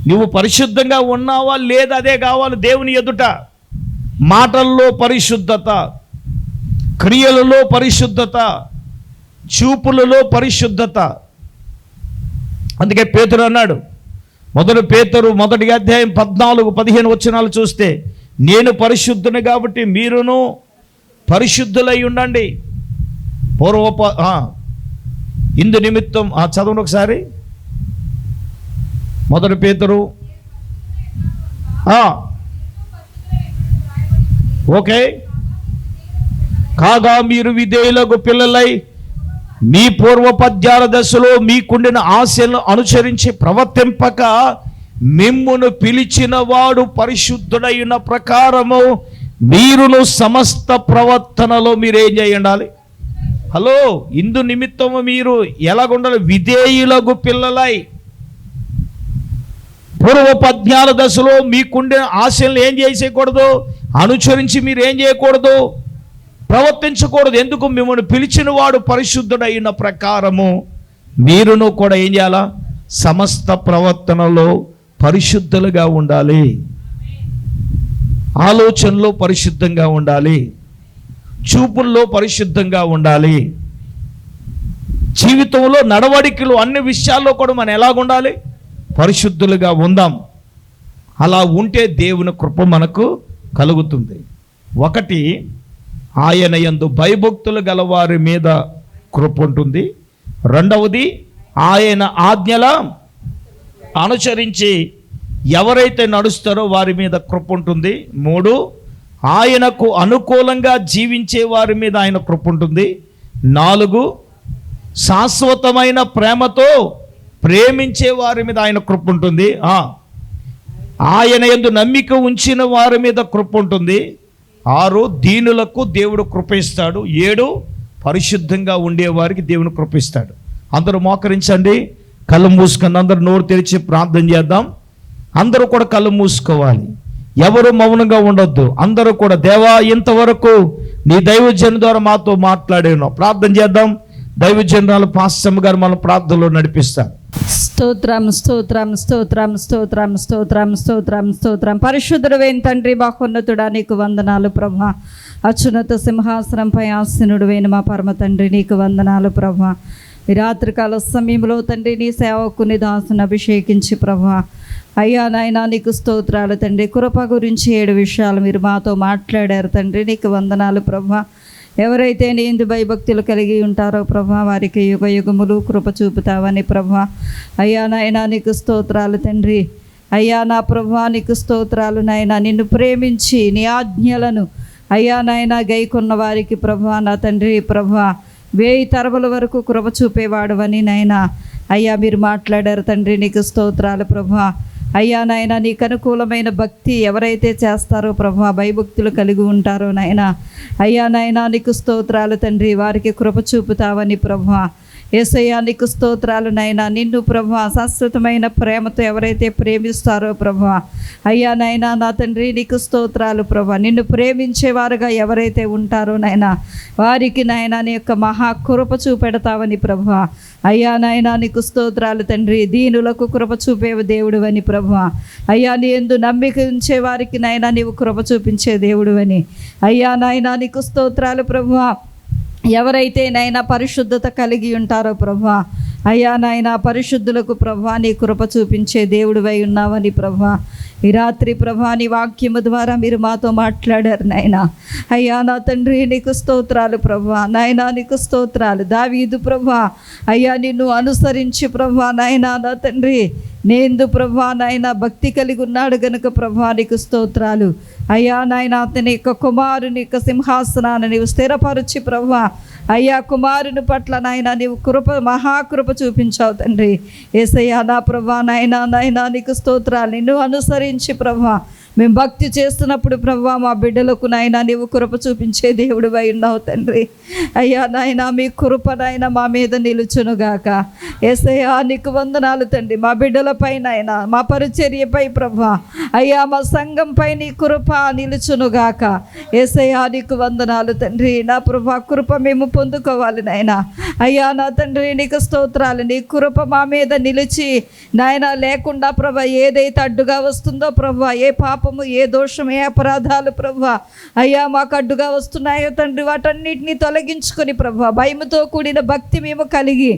నువ్వు పరిశుద్ధంగా ఉన్నావా లేదా అదే కావాలి దేవుని ఎదుట. మాటల్లో పరిశుద్ధత, క్రియలలో పరిశుద్ధత, చూపులలో పరిశుద్ధత. అందుకే పేతురు అన్నాడు, 1 పేతురు 1వ అధ్యాయం 14-15 వచనాలు చూస్తే, నేను పరిశుద్ధుని కాబట్టి మీరును పరిశుద్ధులై ఉండండి. ఇందు నిమిత్తం చదవండి ఒకసారి. 1 పేతురు ఓకే. కాగా మీరు విధేయులకు పిల్లలై మీ పూర్వపద్యాల దశలో మీకుండిన ఆశలను అనుసరించి ప్రవర్తింపక మిమ్మును పిలిచిన వాడు పరిశుద్ధుడైన ప్రకారము మీరును సమస్త ప్రవర్తనలో మీరేం చేయండి? హలో, ఇందు నిమిత్తము మీరు ఎలాగుండాలి? విధేయులకు పిల్లలై పూర్వపద్యాల దశలో మీకుండే ఆశలను ఏం చేసేయకూడదు? అనుసరించి మీరు ఏం చేయకూడదు? ప్రవర్తించకూడదు. ఎందుకు? మిమ్మల్ని పిలిచిన వాడు పరిశుద్ధుడైన ప్రకారము మీరును కూడా ఏం చేయాలా? సమస్త ప్రవర్తనలో పరిశుద్ధులుగా ఉండాలి. ఆలోచనలో పరిశుద్ధంగా ఉండాలి, చూపుల్లో పరిశుద్ధంగా ఉండాలి, జీవితంలో నడవడికలు అన్ని విషయాల్లో కూడా మనం ఎలాగుండాలి? పరిశుద్ధులుగా ఉందాం. అలా ఉంటే దేవుని కృప మనకు కలుగుతుంది. ఒకటి, ఆయన యందు భయభక్తులు గలవారి మీద కృప ఉంటుంది. రెండవది, ఆయన ఆజ్ఞల అనుసరించి ఎవరైతే నడుస్తారో వారి మీద కృప ఉంటుంది. 3, ఆయనకు అనుకూలంగా జీవించే వారి మీద ఆయన కృప ఉంటుంది. 4, శాశ్వతమైన ప్రేమతో ప్రేమించే వారి మీద ఆయన కృప ఉంటుంది. ఆయన యందు నమ్మిక ఉంచిన వారి మీద కృప ఉంటుంది. 6, దీనులకు దేవుడు కృప ఇస్తాడు. 7, పరిశుద్ధంగా ఉండేవారికి దేవుని కృప ఇస్తాడు. అందరూ మోకరించండి, కళ్ళు మూసుకొని అందరూ నోరు తెరిచి ప్రార్థన చేద్దాం. అందరూ కూడా కళ్ళు మూసుకోవాలి, ఎవరు మౌనంగా ఉండొద్దు. అందరూ కూడా, దేవా ఇంతవరకు నీ దైవజన్ ద్వారా మాతో మాట్లాడేను. ప్రార్థన చేద్దాం. దైవజనురాలు పాస్టమ్ గారు మన ప్రార్థనలో నడిపిస్తారు. స్తోత్రం స్తోత్రం స్తోత్రం స్తోత్రం స్తోత్రం స్తోత్రం స్తోత్రం. పరిశుద్ధుడైన తండ్రి, మహోన్నతుడా, నీకు వందనాలు ప్రభా. అత్యున్నత సింహాసనంపై ఆసీనుడైన మా పరమ తండ్రి, నీకు వందనాలు ప్రభా. ఈ రాత్రికాల సమయంలో తండ్రి, నీ సేవకుని దాసుని అభిషేకించి ప్రభా, అయ్యా నాయనా నీకు స్తోత్రాలు తండ్రి. కృప గురించి 7 విషయాలు మీరు మాతో మాట్లాడారు తండ్రి, నీకు వందనాలు ప్రభా. ఎవరైతే నీ యందు భయభక్తులు కలిగి ఉంటారో ప్రభా, వారికి యుగ యుగములు కృప చూపుతావని ప్రభా. అయ్యా నాయనా నీకు స్తోత్రాలు తండ్రి. అయ్యా నా ప్రభా నీకు స్తోత్రాలు నాయనా. నిన్ను ప్రేమించి నీ ఆజ్ఞలను అయ్యా నాయనా గైకొన్న వారికి ప్రభా, నా తండ్రి ప్రభా, 1000 తరముల వరకు కృప చూపేవాడు అని నాయనా అయ్యా మీరు మాట్లాడారు తండ్రి, నీకు స్తోత్రాలు ప్రభా. అయ్యా నాయనా నీకు అనుకూలమైన భక్తి ఎవరైతే చేస్తారో ప్రభా, భయభక్తులు కలిగి ఉంటారో నాయనా అయ్యా నాయనా నీకు స్తోత్రాలు తండ్రి, వారికి కృప చూపుతావని ప్రభా. యేసయ్యా నీకు స్తోత్రాలు నాయనా. నిన్ను ప్రభా శాశ్వతమైన ప్రేమతో ఎవరైతే ప్రేమిస్తారో ప్రభా, అయ్యా నాయనా నా తండ్రి నీకు స్తోత్రాలు ప్రభా. నిన్ను ప్రేమించేవారుగా ఎవరైతే ఉంటారో నాయనా, వారికి నాయనా నీ యొక్క మహాకృప చూపెడతావని ప్రభా. అయ్యా నాయనా నీకు స్తోత్రాలు తండ్రి. దీనులకు కృప చూపేవు దేవుడు అని ప్రభా. అయ్యా నీ యందు నమ్మిక ఉంచే వారికి నాయనా నీవు కృప చూపించే దేవుడు అని అయ్యా నాయనా నీకు స్తోత్రాలు ప్రభా. ఎవరైతే నైనా పరిశుద్ధత కలిగి ఉంటారో ప్రభా, అయ్యా నాయనా పరిశుద్ధులకు ప్రభా నీ కృప చూపించే దేవుడివై ఉన్నావని ప్రభా. ఈ రాత్రి ప్రభా నీ వాక్యము ద్వారా మీరు మాతో మాట్లాడారు నాయనా. అయ్యా నా తండ్రి నీకు స్తోత్రాలు ప్రభా. నాయనా నీకు స్తోత్రాలు. దావీదు ప్రభా అయ్యా నిన్ను అనుసరించి ప్రభా నాయనా నా తండ్రి నేందు ప్రభా నాయన భక్తి కలిగి ఉన్నాడు గనుక ప్రభా నీకు స్తోత్రాలు. అయ్యా నాయన అతని యొక్క కుమారుని యొక్క సింహాసనాన్ని నీవు స్థిరపరచి ప్రభా, అయ్యా కుమారుని పట్ల నాయన నీవు కృప మహాకృప చూపించావు తండ్రి. యేసయ్యా నా ప్రభా నాయనా నాయనా నీకు స్తోత్రాలు. నిన్ను అనుసరించి ప్రభా మేము భక్తి చేస్తున్నప్పుడు ప్రభా మా బిడ్డలకు నాయన నీవు కృప చూపించే దేవుడివై ఉన్నావు తండ్రి. అయ్యా నాయన మీ కృప నాయన మా మీద నిలుచునుగాక. యేసయ్యా నీకు వందనాలు తండ్రి. మా బిడ్డలపై నాయన మా పరిచర్యపై ప్రభా, అయ్యా మా సంఘంపై నీ కృప నిలుచునుగాక. యేసయ్యా నీకు వందనాలు తండ్రి. నా ప్రభా కృప మేము పొందుకోవాలి నాయన. అయ్యా నా తండ్రి నీకు స్తోత్రాలు. నీ కృప మా మీద నిలిచి నాయన లేకుండా ప్రభా ఏదైతే అడ్డుగా వస్తుందో ప్రభా, ఏ పాపము ఏ దోషం ఏ అపరాధాలు ప్రభా అయ్యా మాకు అడ్డుగా వస్తున్నాయో తండ్రి, వాటన్నిటిని తొలగించుకొని ప్రభా భయముతో కూడిన భక్తి మేము కలిగి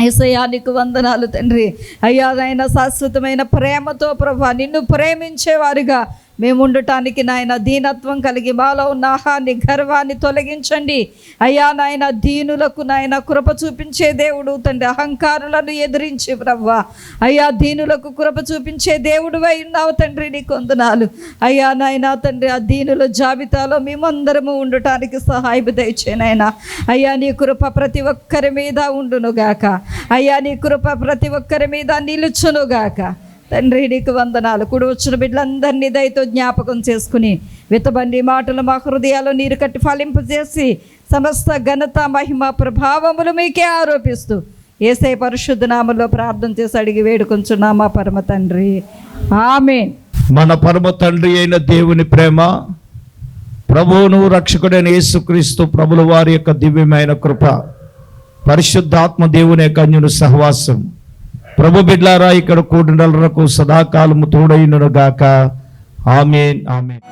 యేసయ్యా నీకు వందనాలు తండ్రి. అయ్యా నాయన శాశ్వతమైన ప్రేమతో ప్రభా నిన్ను ప్రేమించేవారుగా మేము ఉండటానికి నాయన దీనత్వం కలిగి మాలో ఉన్న ఆహాన్ని గర్వాన్ని తొలగించండి అయ్యా. నాయన దీనులకు నాయన కృప చూపించే దేవుడు తండ్రి, అహంకారులను ఎదిరించి ప్రవ్వా అయ్యా దీనులకు కృప చూపించే దేవుడు అయి ఉన్నావు తండ్రి, నీ కొందనాలు అయ్యా. నాయన తండ్రి, ఆ దీనుల జాబితాలో మేమందరము ఉండటానికి సహాయం దయచేనైనా అయ్యా. నీ కృప ప్రతి ఒక్కరి మీద ఉండునుగాక అయ్యా. నీ కృప ప్రతి ఒక్కరి మీద నిలుచునుగాక తండ్రి, నీకు వందనాలు. కూడి వచ్చిన బిడ్డలందరినీ దయతో జ్ఞాపకం చేసుకుని విత్తబండి మాటలు మా హృదయాల్లో నీరు కట్టి ఫలింపజేసి సమస్త ఘనత మహిమ ప్రభావములు మీకే ఆరోపిస్తూ యేసయ్య పరిశుద్ధ నామములో ప్రార్థన చేసి అడిగి వేడుకొంచున్నాం మా పరమ తండ్రి, ఆమేన్. మన పరమ తండ్రి అయిన దేవుని ప్రేమ, ప్రభువును రక్షకుడైన యేసుక్రీస్తు ప్రభుల వారి యొక్క దివ్యమైన కృప, పరిశుద్ధాత్మ దేవుని యొక్క అన్యుని సహవాసం ప్రభు బిడ్లారా ఇక్కడ కూడినలకు సదాకాలము తోడైనను గాక. ఆమేన్, ఆమేన్.